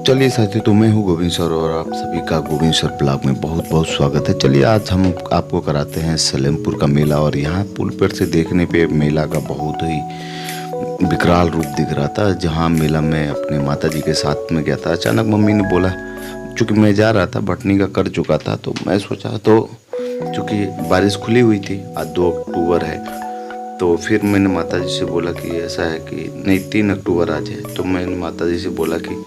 चलिए साथियों, तो मैं हूँ गोविंद सर और आप सभी का गोविंद सर ब्लॉग में बहुत बहुत स्वागत है। चलिए आज हम आपको कराते हैं सलेमपुर का मेला। और यहाँ पुल पर से देखने पे मेला का बहुत ही विकराल रूप दिख रहा था। जहाँ मेला में अपने माता जी के साथ में गया था, अचानक मम्मी ने बोला, चूँकि मैं जा रहा था, भटनी का कर चुका था, तो मैं सोचा, तो चूँकि बारिश खुली हुई थी, आज 2 अक्टूबर है, तो फिर मैंने माता जी से बोला कि ऐसा है कि नहीं 3 अक्टूबर आज है। तो मैंने माता जी से बोला कि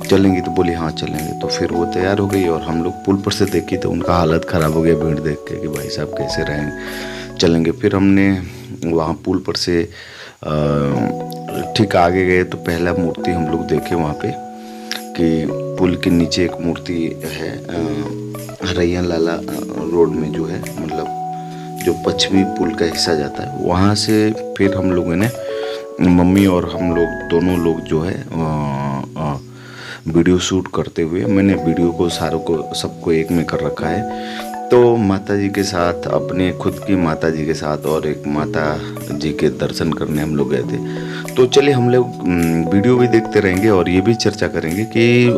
चलेंगी, तो बोली हाँ चलेंगे। तो फिर वो तैयार हो गई और हम लोग पुल पर से देखी तो उनका हालत ख़राब हो गया भीड़ देख के कि भाई साहब कैसे रहेंगे, चलेंगे। फिर हमने वहाँ पुल पर से ठीक आगे गए तो पहला मूर्ति हम लोग देखे वहाँ पे कि पुल के नीचे एक मूर्ति है, हरैया लाला रोड में जो है, मतलब जो पश्चिमी पुल का हिस्सा जाता है वहाँ से। फिर हम लोगों ने, मम्मी और हम लोग दोनों लोग जो है वीडियो शूट करते हुए, मैंने वीडियो को सारों को सबको एक में कर रखा है। तो माता जी के साथ, अपने खुद की माता जी के साथ और एक माता जी के दर्शन करने हम लोग गए थे। तो चलिए हम लोग वीडियो भी देखते रहेंगे और ये भी चर्चा करेंगे कि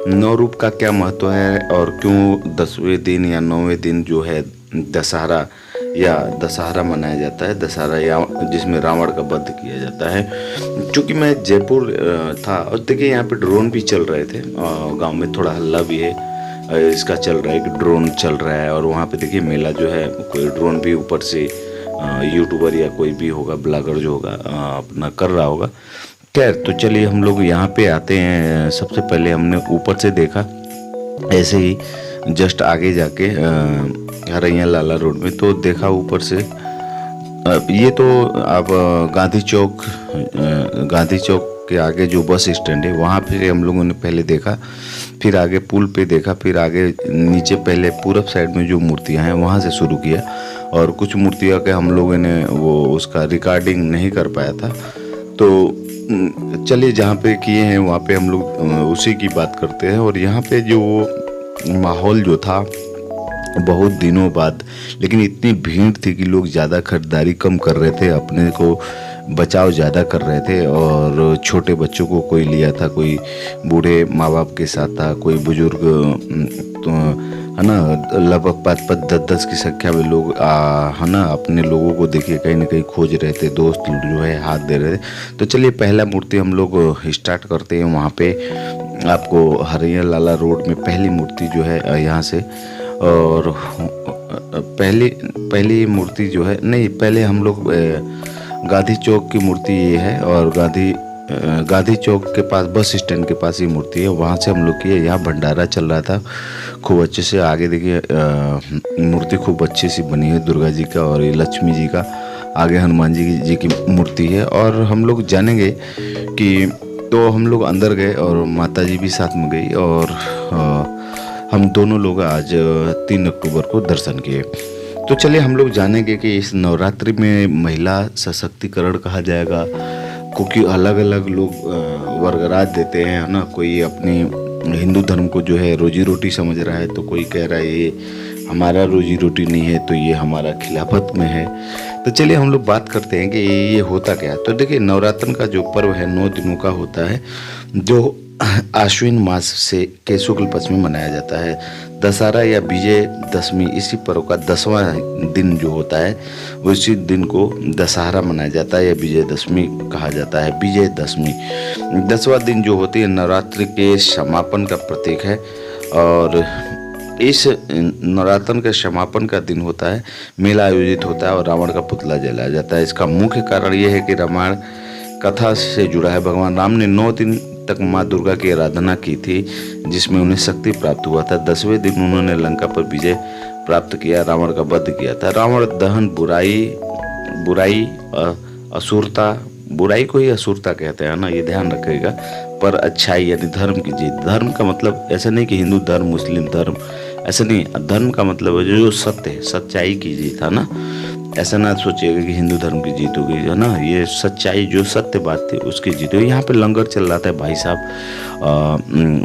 नौ रूप का क्या महत्व है और क्यों 10वें दिन या 9वें दिन जो है दशहरा मनाया जाता है, दशहरा या जिसमें रावण का वध किया जाता है। क्योंकि मैं जयपुर था और देखिए यहाँ पे ड्रोन भी चल रहे थे, गांव में थोड़ा हल्ला भी है इसका चल रहा है कि ड्रोन चल रहा है। और वहाँ पे देखिए मेला जो है, कोई ड्रोन भी ऊपर से यूट्यूबर या कोई भी होगा, ब्लॉगर जो होगा अपना कर रहा होगा। खैर, तो चलिए हम लोग यहाँ पे आते हैं। सबसे पहले हमने ऊपर से देखा, ऐसे ही जस्ट आगे जाके हरैया लाला रोड में, तो देखा ऊपर से। ये तो अब गांधी चौक के आगे जो बस स्टैंड है वहाँ पे हम लोगों ने पहले देखा, फिर आगे पुल पे देखा, फिर आगे नीचे पहले पूरब साइड में जो मूर्तियाँ हैं वहाँ से शुरू किया। और कुछ मूर्तियाँ के हम लोगों ने वो उसका रिकॉर्डिंग नहीं कर पाया था। तो चलिए जहाँ पे किए हैं वहाँ पे हम लोग उसी की बात करते हैं। और यहाँ पे जो माहौल जो था बहुत दिनों बाद, लेकिन इतनी भीड़ थी कि लोग ज़्यादा खरीदारी कम कर रहे थे, अपने को बचाव ज़्यादा कर रहे थे। और छोटे बच्चों को कोई लिया था, कोई बूढ़े माँ बाप के साथ था, कोई बुजुर्ग, तो है ना, लगभग 5-10 की संख्या में लोग है ना, अपने लोगों को देखिए कहीं ना कहीं खोज रहे थे, दोस्त जो है हाथ दे रहे थे। तो चलिए पहला मूर्ति हम लोग स्टार्ट करते हैं। वहाँ पे आपको हरैया लाला रोड में पहली मूर्ति जो है यहाँ से, और पहली मूर्ति जो है, नहीं पहले हम लोग गांधी चौक की मूर्ति ये है। और गांधी चौक के पास बस स्टैंड के पास ही मूर्ति है, वहाँ से हम लोग किए। यहाँ भंडारा चल रहा था खूब अच्छे से। आगे देखिए मूर्ति खूब अच्छी सी बनी है दुर्गा जी का, और ये लक्ष्मी जी का, आगे हनुमान जी की मूर्ति है। और हम लोग जानेंगे कि, तो हम लोग अंदर गए और माता जी भी साथ में गई, और हम दोनों लोग आज 3 अक्टूबर को दर्शन किए। तो चलिए हम लोग जानेंगे कि इस नवरात्रि में महिला सशक्तिकरण कहा जाएगा, क्योंकि अलग अलग लोग वर्गराज देते हैं, है ना। कोई अपने हिंदू धर्म को जो है रोजी रोटी समझ रहा है, तो कोई कह रहा है ये हमारा रोजी रोटी नहीं है, तो ये हमारा खिलाफत में है। तो चलिए हम लोग बात करते हैं कि ये होता क्या है। तो देखिए नवरात्र का जो पर्व है 9 दिनों का होता है, जो आश्विन मास से के शुक्ल पक्ष में मनाया जाता है। दशहरा या विजय दशमी इसी पर्व का 10वां दिन जो होता है, उसी दिन को दशहरा मनाया जाता है या विजय दशमी कहा जाता है। विजय दशमी 10वां दिन जो होती है नवरात्रि के समापन का प्रतीक है। और इस नवरात्र के समापन का दिन होता है, मेला आयोजित होता है और रावण का पुतला जलाया जाता है। इसका मुख्य कारण यह है कि रामायण कथा से जुड़ा है। भगवान राम ने 9 दिन तक माँ दुर्गा की आराधना की थी, जिसमें उन्हें शक्ति प्राप्त हुआ था। 10वें दिन उन्होंने लंका पर विजय प्राप्त किया, रावण का वध किया था। रावण दहन बुराई असुरता, बुराई को ही असुरता कहते हैं ना, ये ध्यान रखिएगा, पर अच्छाई यानी धर्म की जीत। धर्म का मतलब ऐसा नहीं कि हिंदू धर्म मुस्लिम धर्म, ऐसा नहीं। धर्म का मतलब है जो सत्य है, सच्चाई की जीत है ना। ऐसा ना सोचिएगा कि हिंदू धर्म की जीत हो गई, है ना। ये सच्चाई, जो सत्य बात थी उसकी जीत हुई। यहाँ पे लंगर चल रहा था भाई साहब,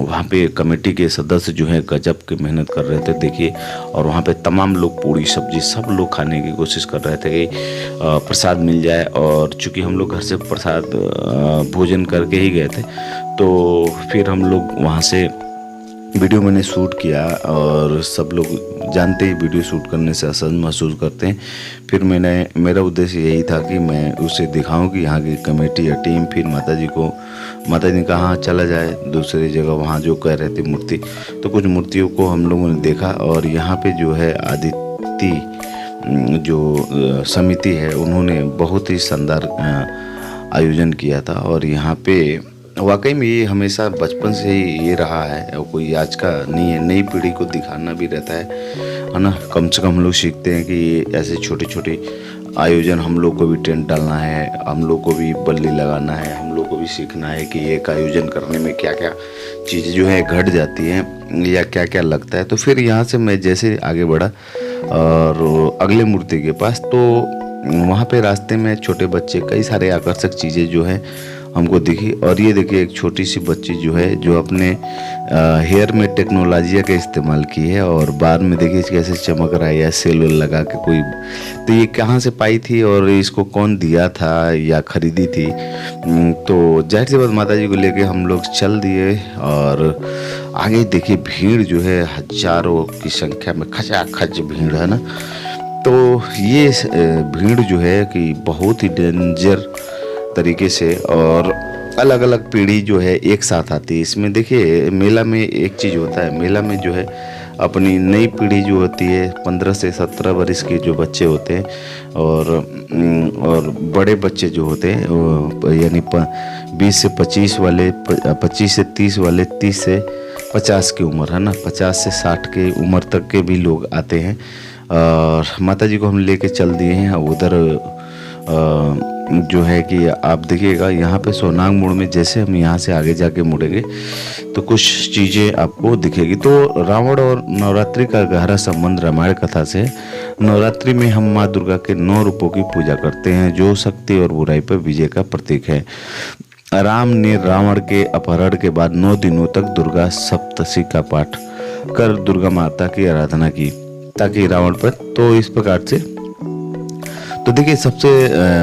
वहाँ पे कमेटी के सदस्य जो हैं गजब की मेहनत कर रहे थे देखिए। और वहाँ पे तमाम लोग पूड़ी सब्जी सब लोग खाने की कोशिश कर रहे थे कि प्रसाद मिल जाए। और चूँकि हम लोग घर से प्रसाद भोजन करके ही गए थे, तो तो फिर हम लोग वहाँ से वीडियो मैंने शूट किया, और सब लोग जानते ही वीडियो शूट करने से असहज महसूस करते हैं। फिर मेरा उद्देश्य यही था कि मैं उसे दिखाऊं कि यहाँ की कमेटी या टीम, फिर माता जी ने कहा चला जाए दूसरी जगह, वहाँ जो कह रहे थे मूर्ति। तो कुछ मूर्तियों को हम लोगों ने देखा, और यहाँ पे जो है आदित्य जो समिति है उन्होंने बहुत ही शानदार आयोजन किया था। और यहाँ पे वाकई में ये हमेशा बचपन से ही ये रहा है, और कोई आज का नहीं है, नई पीढ़ी को दिखाना भी रहता है ना। कम से कम हम लोग सीखते हैं कि ऐसे छोटे छोटे आयोजन हम लोग को भी टेंट डालना है, हम लोग को भी बल्ली लगाना है, हम लोग को भी सीखना है कि एक आयोजन करने में क्या क्या चीज़ें जो है घट जाती हैं या क्या क्या लगता है। तो फिर यहाँ से मैं जैसे आगे बढ़ा और अगले मूर्ति के पास, तो वहाँ पे रास्ते में छोटे बच्चे कई सारे आकर्षक चीज़ें जो है हमको दिखी। और ये देखिए एक छोटी सी बच्ची जो है जो अपने हेयर में टेक्नोलॉजी का इस्तेमाल की है, और बाद में देखिए कैसे चमक रहा है या सेल लगा के कोई। तो ये कहाँ से पाई थी और इसको कौन दिया था या खरीदी थी। तो जाहिर सी बात माता जी को लेके हम लोग चल दिए, और आगे देखिए भीड़ जो है हजारों की संख्या में खचाखच भीड़ है ना। तो ये भीड़ जो है कि बहुत ही डेंजर तरीके से, और अलग अलग पीढ़ी जो है एक साथ आती है इसमें। देखिए मेला में एक चीज़ होता है, मेला में जो है अपनी नई पीढ़ी जो होती है 15 से 17 वर्ष के जो बच्चे होते हैं, और बड़े बच्चे जो होते हैं यानी 20 से 25 वाले, 25 से 30 वाले, 30 से 50 की उम्र है ना, 50 से 60 के उम्र तक के भी लोग आते हैं। और माता जी को हम लेके चल दिए हैं उधर। जो है कि आप देखिएगा यहाँ पे सोनांग मोड़ में, जैसे हम यहाँ से आगे जाके मुड़ेंगे तो कुछ चीज़ें आपको दिखेगी। तो रावण और नवरात्रि का गहरा संबंध रामायण कथा से। नवरात्रि में हम माँ दुर्गा के 9 रूपों की पूजा करते हैं, जो शक्ति और बुराई पर विजय का प्रतीक है। राम ने रावण के अपहरण के बाद 9 दिनों तक दुर्गा सप्तशती का पाठ कर दुर्गा माता की आराधना की ताकि रावण पर, तो इस प्रकार से। तो देखिए सबसे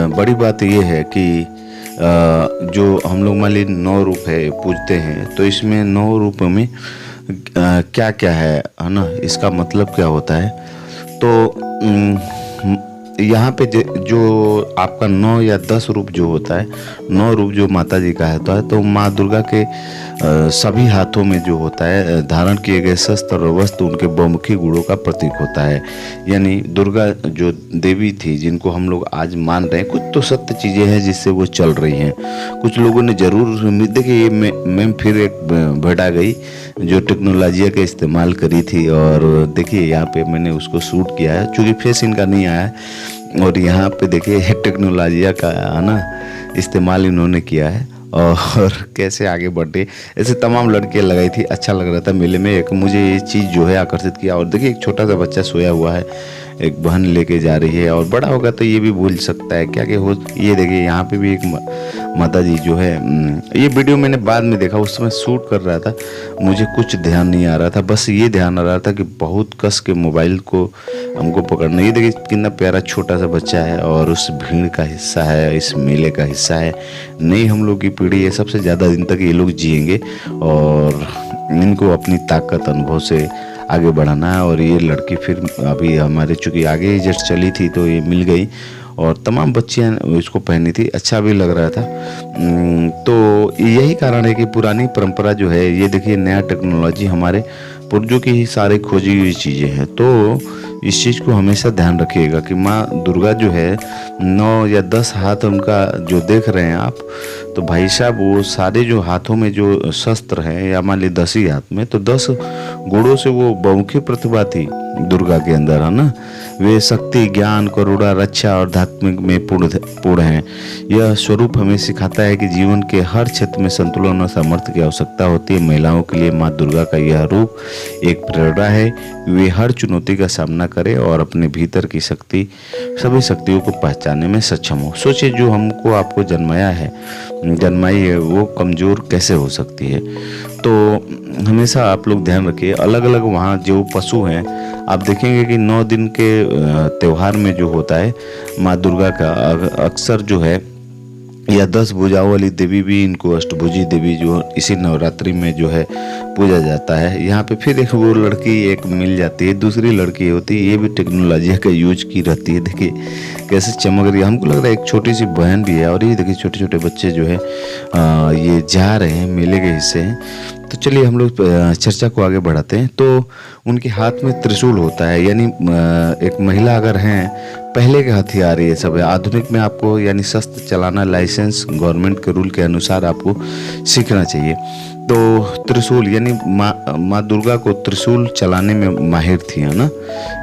बड़ी बात ये है कि जो हम लोग मान लीजिए 9 रूप है पूजते हैं, तो इसमें 9 रूपों में क्या क्या है ना, इसका मतलब क्या होता है। तो यहाँ पे जो आपका 9 या 10 रूप जो होता है, 9 रूप जो माता जी का होता है, तो माँ दुर्गा के सभी हाथों में जो होता है धारण किए गए शस्त्र और वस्त्र उनके बहुमुखी गुणों का प्रतीक होता है। यानी दुर्गा जो देवी थी जिनको हम लोग आज मान रहे हैं, कुछ तो सत्य चीज़ें हैं जिससे वो चल रही हैं। कुछ लोगों ने ज़रूर, देखिए ये मैम फिर एक भड़ा गई जो टेक्नोलॉजी का इस्तेमाल करी थी, और देखिए यहाँ पे मैंने उसको शूट किया है, चूँकि फेस इनका नहीं आया है। और यहाँ पे देखिए टेक्नोलॉजी का ना इस्तेमाल इन्होंने किया है, और कैसे आगे बढ़े, ऐसे तमाम लड़कियां लगाई थी। अच्छा लग रहा था मेले में। एक मुझे ये चीज़ जो है आकर्षित किया। और देखिए एक छोटा सा बच्चा सोया हुआ है, एक बहन लेके जा रही है, और बड़ा होगा तो ये भी भूल सकता है क्या हो। ये देखिए यहाँ पे भी एक माता जी जो है, ये वीडियो मैंने बाद में देखा, उस समय शूट कर रहा था, मुझे कुछ ध्यान नहीं आ रहा था, बस ये ध्यान आ रहा था कि बहुत कस के मोबाइल को हमको पकड़ना। ये देखिए कितना प्यारा छोटा सा बच्चा है, और उस भीड़ का हिस्सा है, इस मेले का हिस्सा है। नहीं हम लोग की पीढ़ी है, सबसे ज़्यादा दिन तक ये लोग जिएंगे, और इनको अपनी ताकत अनुभव से आगे बढ़ाना है। और ये लड़की फिर अभी हमारे चूँकि आगे जस्ट चली थी तो ये मिल गई, और तमाम बच्चियाँ इसको पहनी थी, अच्छा भी लग रहा था। तो यही कारण है कि पुरानी परंपरा जो है, ये देखिए नया टेक्नोलॉजी हमारे पूर्वजों की ही सारी खोजी हुई चीज़ें हैं। तो इस चीज़ को हमेशा ध्यान रखिएगा कि माँ दुर्गा जो है 9 या 10 हाथ उनका जो देख रहे हैं आप, तो भाई साहब वो सारे जो हाथों में जो शस्त्र हैं, या मान ली 10 ही हाथ में, तो 10 गुणों से वो बहुमुखी प्रतिभा थी दुर्गा के अंदर, है ना। वे शक्ति, ज्ञान, करुणा, रक्षा और धात्मिक में पूर्ण हैं। यह स्वरूप हमें सिखाता है कि जीवन के हर क्षेत्र में संतुलन और सामर्थ्य की आवश्यकता होती है। महिलाओं के लिए माँ दुर्गा का यह रूप एक प्रेरणा है। वे हर चुनौती का सामना करें और अपने भीतर की शक्ति, सभी शक्तियों को पहचानने में सक्षम हो। सोचिए जो हमको आपको जन्माई है वो कमज़ोर कैसे हो सकती है। तो हमेशा आप लोग ध्यान रखिए। अलग अलग वहाँ जो पशु हैं, आप देखेंगे कि 9 दिन के त्यौहार में जो होता है माँ दुर्गा का, अक्सर जो है या 10 भुजाओं वाली देवी भी, इनको अष्टभुजी देवी जो इसी नवरात्रि में जो है पूजा जाता है। यहाँ पे फिर एक वो लड़की एक मिल जाती है, दूसरी लड़की होती है, ये भी टेक्नोलॉजी का यूज की रहती है। देखिए कैसे चमक रही है, हमको लग रहा है एक छोटी सी बहन भी है। और ये देखिए छोटे छोटे बच्चे जो है ये जा रहे हैं, मेले के हिस्से हैं। तो चलिए हम लोग चर्चा को आगे बढ़ाते हैं। तो उनके हाथ में त्रिशूल होता है, यानी एक महिला अगर हैं, पहले के हथियार ये सब है। आधुनिक में आपको यानी शस्त्र चलाना लाइसेंस गवर्नमेंट के रूल के अनुसार आपको सीखना चाहिए। तो त्रिशूल यानी माँ दुर्गा को त्रिशूल चलाने में माहिर थी, है ना,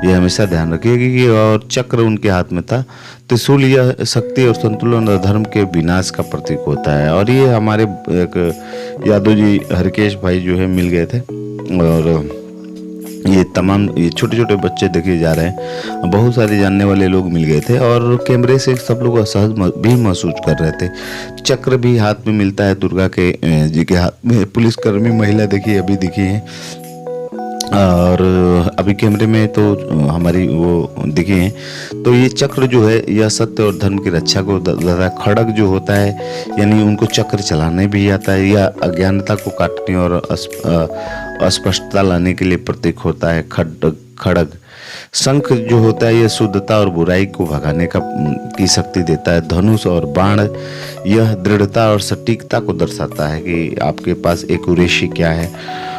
ये हमेशा ध्यान रखिएगा। और चक्र उनके हाथ में था। त्रिशूल यह शक्ति और संतुलन और धर्म के विनाश का प्रतीक होता है। और ये हमारे एक यादव जी हरकेश भाई जो है मिल गए थे, और ये तमाम ये छोटे छोटे बच्चे देखे जा रहे हैं, बहुत सारे जानने वाले लोग मिल गए थे। और कैमरे से सब लोग असहज भी महसूस कर रहे थे। चक्र भी हाथ में मिलता है दुर्गा के जी के हाथ में। पुलिसकर्मी महिला देखिए अभी दिखी है, और अभी कैमरे में तो हमारी वो दिखे हैं। तो ये चक्र जो है यह सत्य और धर्म की रक्षा को दर्शाता है। खड़ग जो होता है यानी उनको चक्र चलाने भी आता है, या अज्ञानता को काटने और अस्पष्टता लाने के लिए प्रतीक होता है खड़ग। शंख जो होता है यह शुद्धता और बुराई को भगाने की शक्ति देता है। धनुष और बाण यह दृढ़ता और सटीकता को दर्शाता है कि आपके पास एक्यूरेसी क्या है।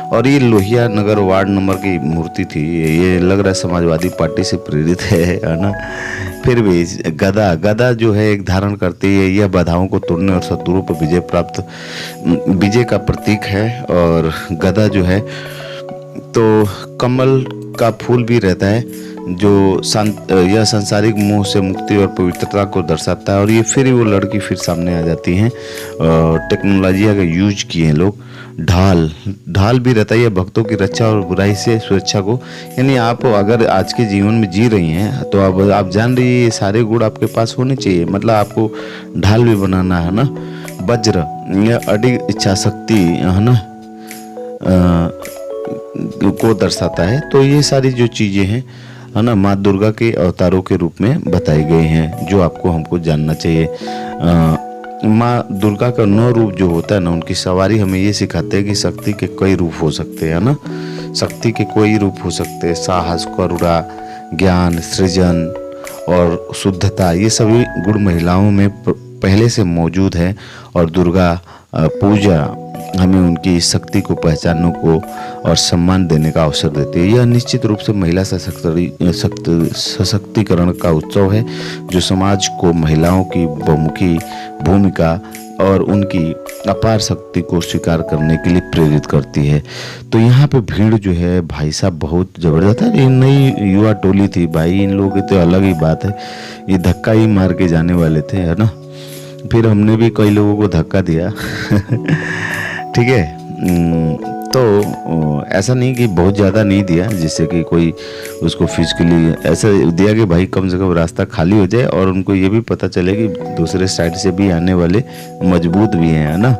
और ये लोहिया नगर वार्ड नंबर की मूर्ति थी, ये लग रहा है समाजवादी पार्टी से प्रेरित है ना। फिर भी गदा जो है एक धारण करती है, यह बाधाओं को तोड़ने और शत्रुओं पर विजय का प्रतीक है। और गदा जो है तो कमल का फूल भी रहता है, जो यह सांसारिक मोह से मुक्ति और पवित्रता को दर्शाता है। और ये फिर वो लड़की फिर सामने आ जाती हैं, और टेक्नोलॉजी का यूज किए हैं लोग। ढाल भी रहता है, यह भक्तों की रक्षा और बुराई से सुरक्षा को, यानी आप अगर आज के जीवन में जी रही हैं तो अब आप जान रही है ये सारे गुण आपके पास होने चाहिए। मतलब आपको ढाल भी बनाना है ना। वज्र यह अडिग इच्छा शक्ति है ना को दर्शाता है। तो ये सारी जो चीजें हैं है ना, माँ दुर्गा के अवतारों के रूप में बताई गई हैं, जो आपको हमको जानना चाहिए। माँ दुर्गा का 9 रूप जो होता है ना, उनकी सवारी हमें ये सिखाते हैं कि शक्ति के कई रूप हो सकते हैं ना। शक्ति के कोई रूप हो सकते हैं, साहस, करुणा, ज्ञान, सृजन और शुद्धता, ये सभी गुण महिलाओं में पहले से मौजूद है। और दुर्गा पूजा हमें उनकी शक्ति को पहचानने को और सम्मान देने का अवसर देती है। यह निश्चित रूप से महिला सशक्तिकरण का उत्सव है, जो समाज को महिलाओं की बहुमुखी भूमिका और उनकी अपार शक्ति को स्वीकार करने के लिए प्रेरित करती है। तो यहाँ पे भीड़ जो है भाई साहब बहुत ज़बरदस्त है। ये नई युवा टोली थी भाई, इन लोगों की तो अलग ही बात है, ये धक्का ही मार के जाने वाले थे, है ना। फिर हमने भी कई लोगों को धक्का दिया ठीक है। तो ऐसा नहीं कि बहुत ज़्यादा नहीं दिया, जिससे कि कोई उसको फिजिकली ऐसा दिया कि भाई कम से कम रास्ता खाली हो जाए, और उनको ये भी पता चले कि दूसरे साइड से भी आने वाले मजबूत भी हैं, है ना।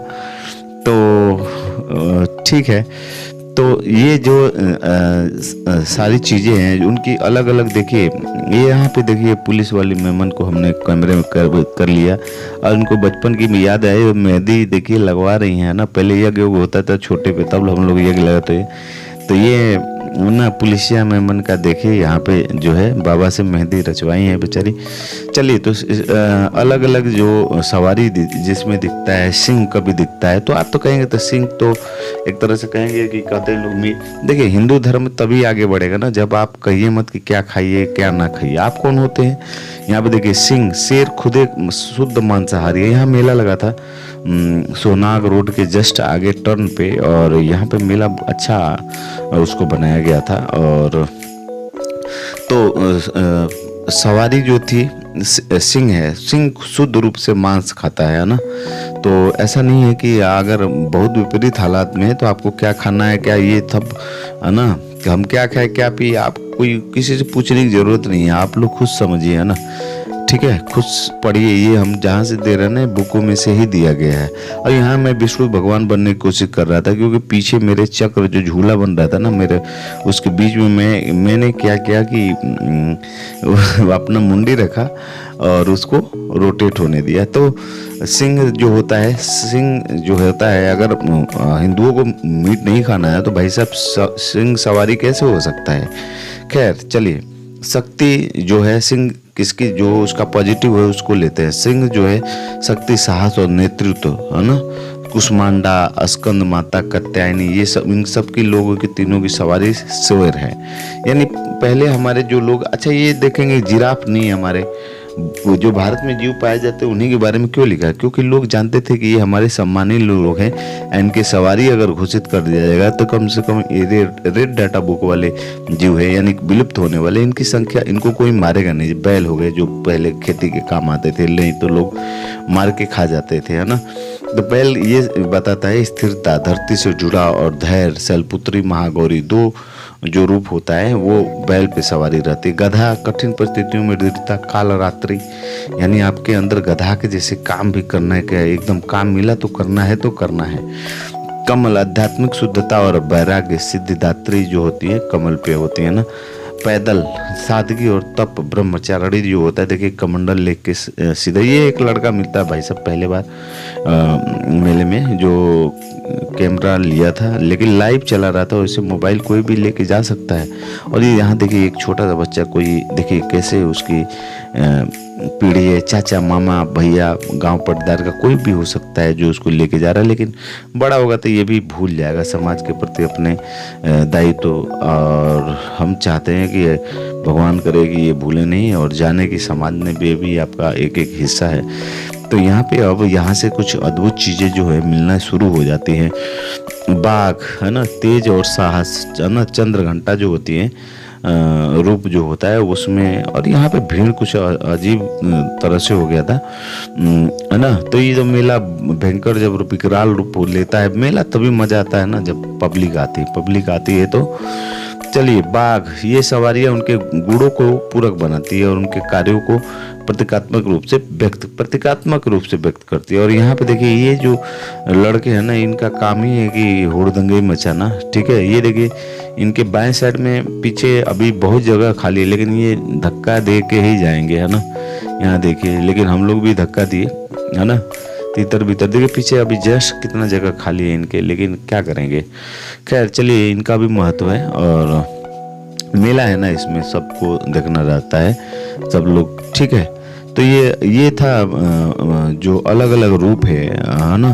तो ठीक है। तो ये जो सारी चीज़ें हैं उनकी अलग अलग, देखिए ये यहाँ पे देखिए पुलिस वाली मेमन को हमने कैमरे में कर लिया, और उनको बचपन की याद आई, मेहंदी देखिए लगवा रही हैं ना। पहले यज्ञ होता था छोटे पे, तब हम लोग यज्ञ लगाते। तो ये ना पुलिसिया मेमन का देखिए यहाँ पे जो है बाबा से मेहंदी रचवाई है बेचारी। चलिए, तो अलग अलग जो सवारी जिसमें दिखता है, सिंह कभी दिखता है, तो आप तो कहेंगे तो सिंह तो एक तरह से कहेंगे कि कहते हैं लोग देखिए हिंदू धर्म तभी आगे बढ़ेगा ना जब आप कहिए मत कि क्या खाइए क्या ना खाइए। आप कौन होते हैं? यहाँ पे देखिए सिंह, शेर खुद एक शुद्ध मांसाहारी है। यहाँ मेला लगा था सोनाग रोड के जस्ट आगे टर्न पे, और यहाँ पे मेला अच्छा उसको बनाया गया था। और तो सवारी जो थी सिंह है, सिंह शुद्ध रूप से मांस खाता है ना। तो ऐसा नहीं है कि अगर बहुत विपरीत हालात में है तो आपको क्या खाना है क्या ये सब है ना, हम क्या खाए क्या पिए, आप कोई किसी से पूछने की जरूरत नहीं है, आप लोग खुद समझिए, है ना। ठीक है, खुद पढ़िए, ये हम जहाँ से दे रहे हैं ना बुकों में से ही दिया गया है। और यहाँ मैं विष्णु भगवान बनने की कोशिश कर रहा था, क्योंकि पीछे मेरे चक्र जो झूला बन रहा था ना मेरे, उसके बीच में मैंने क्या किया कि अपना मुंडी रखा और उसको रोटेट होने दिया। तो सिंह जो होता है, अगर हिंदुओं को मीट नहीं खाना है तो भाई साहब सिंह सवारी कैसे हो सकता है। खैर चलिए, शक्ति जो है सिंह किसकी, जो उसका पॉजिटिव है उसको लेते हैं। सिंह जो है शक्ति, साहस और नेतृत्व है ना। कुष्मांडा, स्कंद माता, कात्यायनी, ये सब इन सब की लोगों की तीनों की सवारी शेर है। यानी पहले हमारे जो लोग, अच्छा ये देखेंगे जिराफ नहीं है हमारे, जो भारत में जीव पाए जाते हैं उन्हीं के बारे में क्यों लिखा है, क्योंकि लोग जानते थे कि ये हमारे सम्मानित लोग हैं, इनकी सवारी अगर घोषित कर दिया जाएगा तो कम से कम ये रेड डाटा बुक वाले जीव है, यानी विलुप्त होने वाले, इनकी संख्या, इनको कोई मारेगा नहीं। बैल हो गए जो पहले खेती के काम आते थे, नहीं तो लोग मार के खा जाते थे, है ना। तो बैल ये बताता है स्थिरता, धरती से जुड़ा और धैर्य। शैलपुत्री, महागौरी, दो जो रूप होता है वो बैल पे सवारी रहती है। गधा, कठिन परिस्थितियों में दृढ़ता, काल रात्रि, यानी आपके अंदर गधा के जैसे काम भी करना है, क्या एकदम काम मिला तो करना है तो करना है। कमल, आध्यात्मिक शुद्धता और वैराग्य, सिद्धिदात्री जो होती है कमल पे होती है ना। पैदल, सादगी और तप, ब्रह्मचारिणी जो होता है, देखिए कमंडल लेके सीधा, ये एक लड़का मिलता है भाई साहब पहले बार मेले में, जो कैमरा लिया था लेकिन लाइव चला रहा था, वैसे मोबाइल कोई भी लेके जा सकता है। और ये यहाँ देखिए एक छोटा सा बच्चा, कोई देखिए कैसे उसकी पीढ़ी है, चाचा, मामा, भैया, गांव पटदार का कोई भी हो सकता है जो उसको लेके जा रहा है, लेकिन बड़ा होगा तो ये भी भूल जाएगा समाज के प्रति अपने दायित्व। और हम चाहते हैं कि भगवान करे कि ये भूले नहीं और जाने की समाज में भी आपका एक एक हिस्सा है। तो यहाँ पे अब यहाँ से कुछ अद्भुत चीज़ें जो है मिलना शुरू हो जाती हैं। बाघ है ना, तेज और साहस, है ना। चंद्र घंटा जो होती है रूप जो होता है उसमें, और यहाँ पे भीड़ कुछ अजीब तरह से हो गया था, है ना। तो ये जब मेला भयंकर जब विकराल रूप लेता है मेला, तभी मजा आता है ना जब पब्लिक आती है। तो चलिए, बाघ, ये सवारियाँ उनके गुणों को पूरक बनाती है और उनके कार्यों को प्रतीकात्मक रूप से व्यक्त करती है। और यहाँ पे देखिए ये जो लड़के हैं ना, इनका काम ही है कि हुड़दंगे मचाना, ठीक है। ये देखिए इनके बाएं साइड में पीछे अभी बहुत जगह खाली है, लेकिन ये धक्का दे के ही जाएंगे, है ना। यहाँ देखिए, लेकिन हम लोग भी धक्का दिए, है ना। तीतर भीतर देखिए पीछे अभी जस्ट कितना जगह खाली है इनके, लेकिन क्या करेंगे। खैर चलिए, इनका भी महत्व है और मेला है ना, इसमें सबको देखना रहता है, सब लोग, ठीक है। तो ये था जो अलग अलग रूप है ना।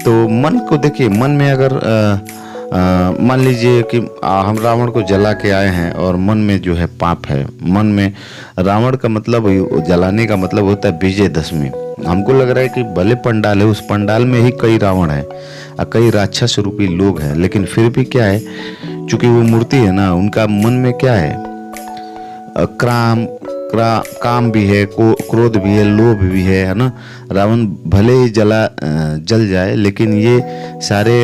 तो मन को देखिए, मन में अगर मान लीजिए कि हम रावण को जला के आए हैं और मन में जो है पाप है, मन में रावण का मतलब जलाने का मतलब होता है विजयदशमी। हमको लग रहा है कि भले पंडाल है, उस पंडाल में ही कई रावण है और कई राक्षस रूपी लोग हैं, लेकिन फिर भी क्या है, चूंकि वो मूर्ति है ना, उनका मन में क्या है, काम भी है, क्रोध भी है, लोभ भी है ना। रावण भले ही जल जाए, लेकिन ये सारे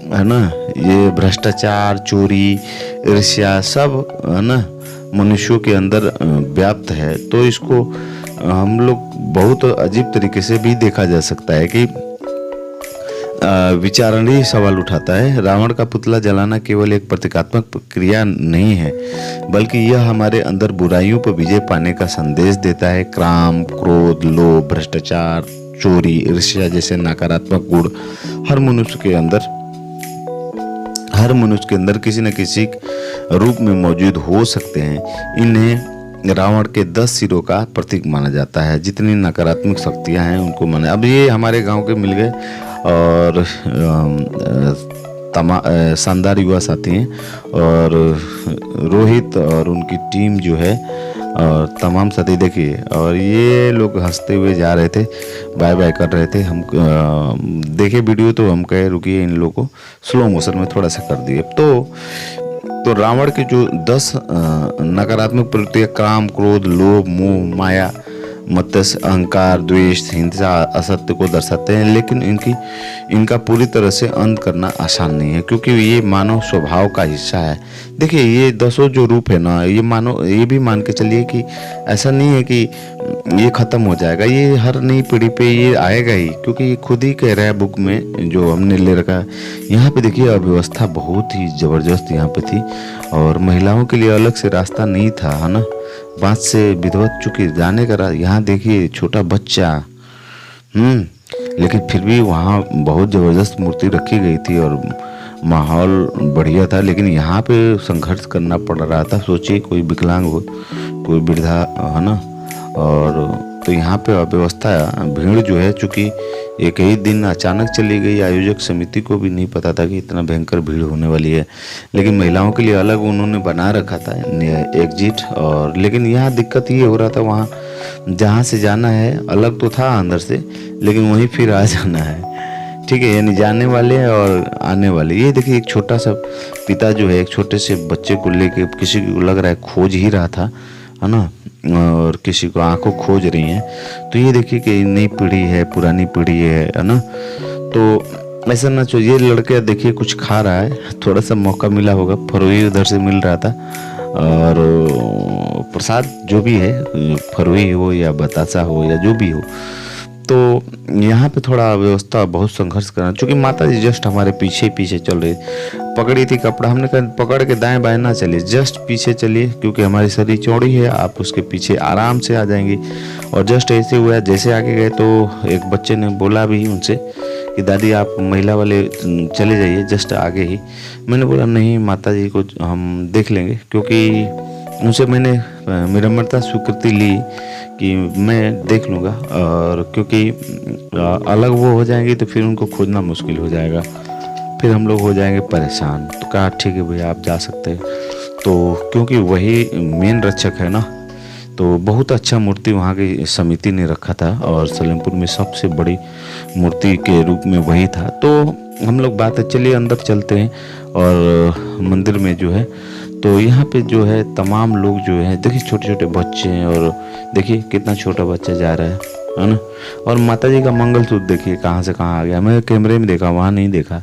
है ना, ये भ्रष्टाचार, चोरी, ईर्ष्या सब है ना मनुष्यों के अंदर व्याप्त है। तो इसको हम लोग बहुत अजीब तरीके से भी देखा जा सकता है कि विचारणीय सवाल उठाता है। रावण का पुतला जलाना केवल एक प्रतीकात्मक क्रिया नहीं है, बल्कि यह हमारे अंदर बुराइयों पर विजय पाने का संदेश देता है। काम, क्रोध, लोभ, भ्रष्टाचार, चोरी, ईर्ष्या जैसे नकारात्मक गुण हर मनुष्य के अंदर किसी न किसी रूप में मौजूद हो सकते हैं। इन्हें रावण के 10 सिरों का प्रतीक माना जाता है। जितनी नकारात्मक शक्तियां हैं उनको माना। अब ये हमारे गांव के मिल गए और शानदार युवा साथी हैं, और रोहित और उनकी टीम जो है और तमाम साथी देखिए, और ये लोग हंसते हुए जा रहे थे, बाय बाय कर रहे थे। हम देखे वीडियो तो हम कहे रुकिए, इन लोगों को स्लो मोशन में थोड़ा सा कर दिए। तो रावण के जो 10 नकारात्मक प्रवृत्तियां, काम, क्रोध, लोभ, मोह, माया, मत्स्य, अहंकार, द्वेष, हिंसा, असत्य को दर्शाते हैं, लेकिन इनका पूरी तरह से अंत करना आसान नहीं है, क्योंकि ये मानव स्वभाव का हिस्सा है। देखिए ये 10 जो रूप है ना, ये भी मान के चलिए कि ऐसा नहीं है कि ये ख़त्म हो जाएगा, ये हर नई पीढ़ी पे ये आएगा ही, क्योंकि ये खुद ही कह रहा है बुक में जो हमने ले रखा है। यहाँ पे देखिए अव्यवस्था बहुत ही ज़बरदस्त यहाँ पे थी, और महिलाओं के लिए अलग से रास्ता नहीं था, है ना। बात से विधवत चुकी जाने का यहाँ देखिए छोटा बच्चा, लेकिन फिर भी वहाँ बहुत ज़बरदस्त मूर्ति रखी गई थी और माहौल बढ़िया था। लेकिन यहाँ पे संघर्ष करना पड़ रहा था। सोचिए कोई विकलांग हो, कोई वृद्धा, है ना, और तो यहाँ पे अव्यवस्था, भीड़ जो है, चूँकि एक ही दिन अचानक चली गई, आयोजक समिति को भी नहीं पता था कि इतना भयंकर भीड़ होने वाली है, लेकिन महिलाओं के लिए अलग उन्होंने बना रखा था एग्जिट। और लेकिन यहाँ दिक्कत ये हो रहा था, वहाँ जहाँ से जाना है अलग तो था अंदर से, लेकिन वहीं फिर आ जाना है, ठीक है, यानी जाने वाले और आने वाले। ये देखिए एक छोटा सा पिता जो है एक छोटे से बच्चे को लेके, किसी को लग रहा है खोज ही रहा था, है ना, और किसी को आंखों खोज रही हैं। तो ये देखिए कि नई पीढ़ी है, पुरानी पीढ़ी है ना। तो ऐसा ना चाहिए। लड़के देखिए कुछ खा रहा है, थोड़ा सा मौका मिला होगा, फरोही उधर से मिल रहा था, और प्रसाद जो भी है, फरोही हो या बतासा हो या जो भी हो। तो यहाँ पे थोड़ा व्यवस्था बहुत संघर्ष करना, क्योंकि माता जी जस्ट हमारे पीछे पीछे चल रही, पकड़ी थी कपड़ा, हमने कहा पकड़ के दाएं बाएं ना चलिए, जस्ट पीछे चलिए, क्योंकि हमारी शरीर चौड़ी है, आप उसके पीछे आराम से आ जाएंगी। और जस्ट ऐसे हुआ, जैसे आगे गए तो एक बच्चे ने बोला भी उनसे कि दादी आप महिला वाले चले जाइए, जस्ट आगे ही। मैंने बोला नहीं माता जी को हम देख लेंगे, क्योंकि उनसे मैंने विनम्रता स्वीकृति ली कि मैं देख लूँगा, और क्योंकि अलग वो हो जाएंगी तो फिर उनको खोजना मुश्किल हो जाएगा, फिर हम लोग हो जाएंगे परेशान। तो कहा ठीक है भैया आप जा सकते हैं। तो क्योंकि वही मेन रक्षक है ना, तो बहुत अच्छा मूर्ति वहाँ की समिति ने रखा था, और सलेमपुर में सबसे बड़ी मूर्ति के रूप में वही था। तो हम लोग बात है, चलिए अंदर चलते हैं, और मंदिर में जो है, तो यहाँ पे जो है तमाम लोग जो है, देखिए छोटे छोटे बच्चे हैं, और देखिए कितना छोटा बच्चा जा रहा है ना। और माता जी का मंगलसूत्र देखिए कहाँ से कहाँ आ गया, मैं कैमरे में देखा, वहाँ नहीं देखा।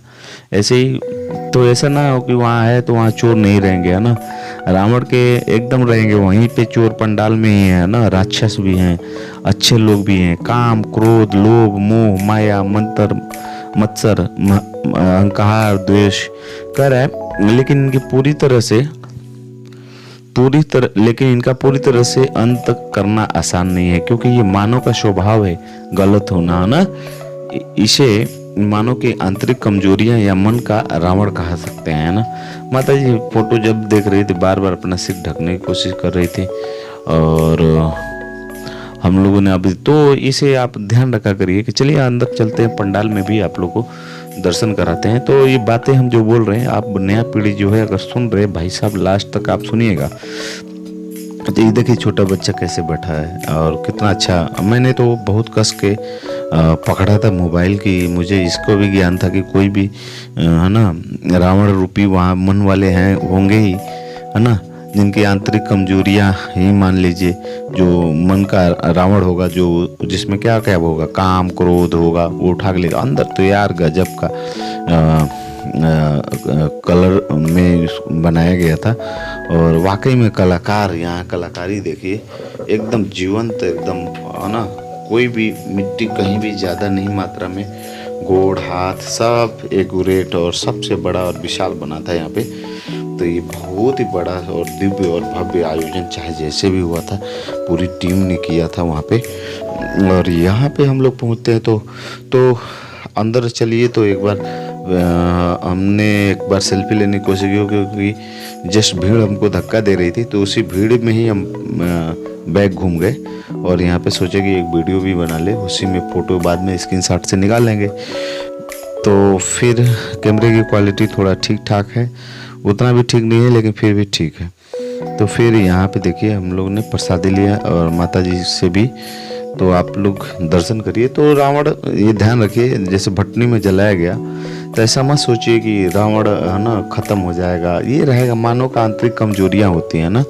ऐसे ही तो ऐसा ना हो कि वहाँ है तो वहाँ चोर नहीं रहेंगे, है ना। रावण के एकदम रहेंगे वहीं पे चोर, पंडाल में ही है ना। राक्षस भी हैं, अच्छे लोग भी हैं, काम, क्रोध, लोभ, मोह, माया, मंत्र, मत्सर, अहंकार, द्वेष कर है, लेकिन इनकी पूरी तरह से अंत करना आसान नहीं है, क्योंकि ये मानव का स्वभाव है गलत होना, है ना। इसे मानव की आंतरिक कमजोरियां या मन का रावण कहा सकते हैं, ना। माता जी फोटो जब देख रही थी बार बार अपना सिर ढकने की कोशिश कर रही थी, और हम लोगों ने अभी तो इसे आप ध्यान रखा करिए कि चलिए अंदर चलते हैं, पंडाल में भी आप लोग को दर्शन कराते हैं। तो ये बातें हम जो बोल रहे हैं, आप नया पीढ़ी जो है अगर सुन रहे भाई साहब, लास्ट तक आप सुनिएगा। तो ये देखिए छोटा बच्चा कैसे बैठा है, और कितना अच्छा। मैंने तो बहुत कस के पकड़ा था मोबाइल की, मुझे इसको भी ज्ञान था कि कोई भी है ना रावण रूपी वहाँ मन वाले हैं, होंगे ही, है ना, जिनकी आंतरिक कमजोरियां ही मान लीजिए, जो मन का रावण होगा, जो जिसमें क्या क्या होगा, काम, क्रोध होगा, वो उठा के लेगा अंदर। तो यार गजब का कलर में बनाया गया था, और वाकई में कलाकार, यहाँ कलाकारी देखिए एकदम जीवंत, एकदम, है ना। कोई भी मिट्टी कहीं भी ज़्यादा नहीं मात्रा में, गोड़, हाथ सब एक्यूरेट और सबसे बड़ा और विशाल बना था यहाँ पे। तो ये बहुत ही बड़ा और दिव्य और भव्य आयोजन, चाहे जैसे भी हुआ था, पूरी टीम ने किया था वहाँ पे। और यहाँ पे हम लोग पहुँचते हैं तो अंदर चलिए। तो एक बार हमने एक बार सेल्फी लेने की कोशिश की, क्योंकि जस्ट भीड़ हमको धक्का दे रही थी, तो उसी भीड़ में ही हम बैग घूम गए, और यहाँ पे सोचे कि एक वीडियो भी बना ले, उसी में फ़ोटो बाद में स्क्रीनशॉट से निकाल लेंगे। तो फिर कैमरे की क्वालिटी थोड़ा ठीक ठाक है, उतना भी ठीक नहीं है लेकिन फिर भी ठीक है। तो फिर यहाँ पे देखिए हम लोग ने प्रसादी लिया, और माता जी से भी, तो आप लोग दर्शन करिए। तो रावण, ये ध्यान रखिए, जैसे भटनी में जलाया गया, तो ऐसा मत सोचिए कि रावण है ना ख़त्म हो जाएगा, ये रहेगा। मानव का आंतरिक कमजोरियाँ होती हैं ना,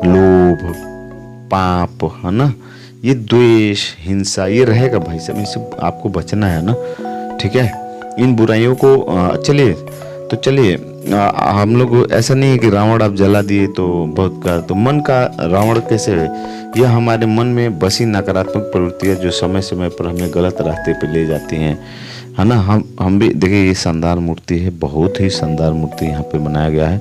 लोभ, पाप, है ना, ये द्वेष, हिंसा ये रहेगा भाई साहब, इनसे आपको बचना है ना, ठीक है। इन बुराइयों को चलिए हम लोग ऐसा नहीं है कि रावण आप जला दिए तो बहुत का, तो मन का रावण कैसे है, यह हमारे मन में बसी नकारात्मक प्रवृत्तियाँ जो समय समय पर हमें गलत रास्ते पे ले जाती हैं, है ना। हम भी देखिए, ये शानदार मूर्ति है, बहुत ही शानदार मूर्ति यहाँ पे बनाया गया है।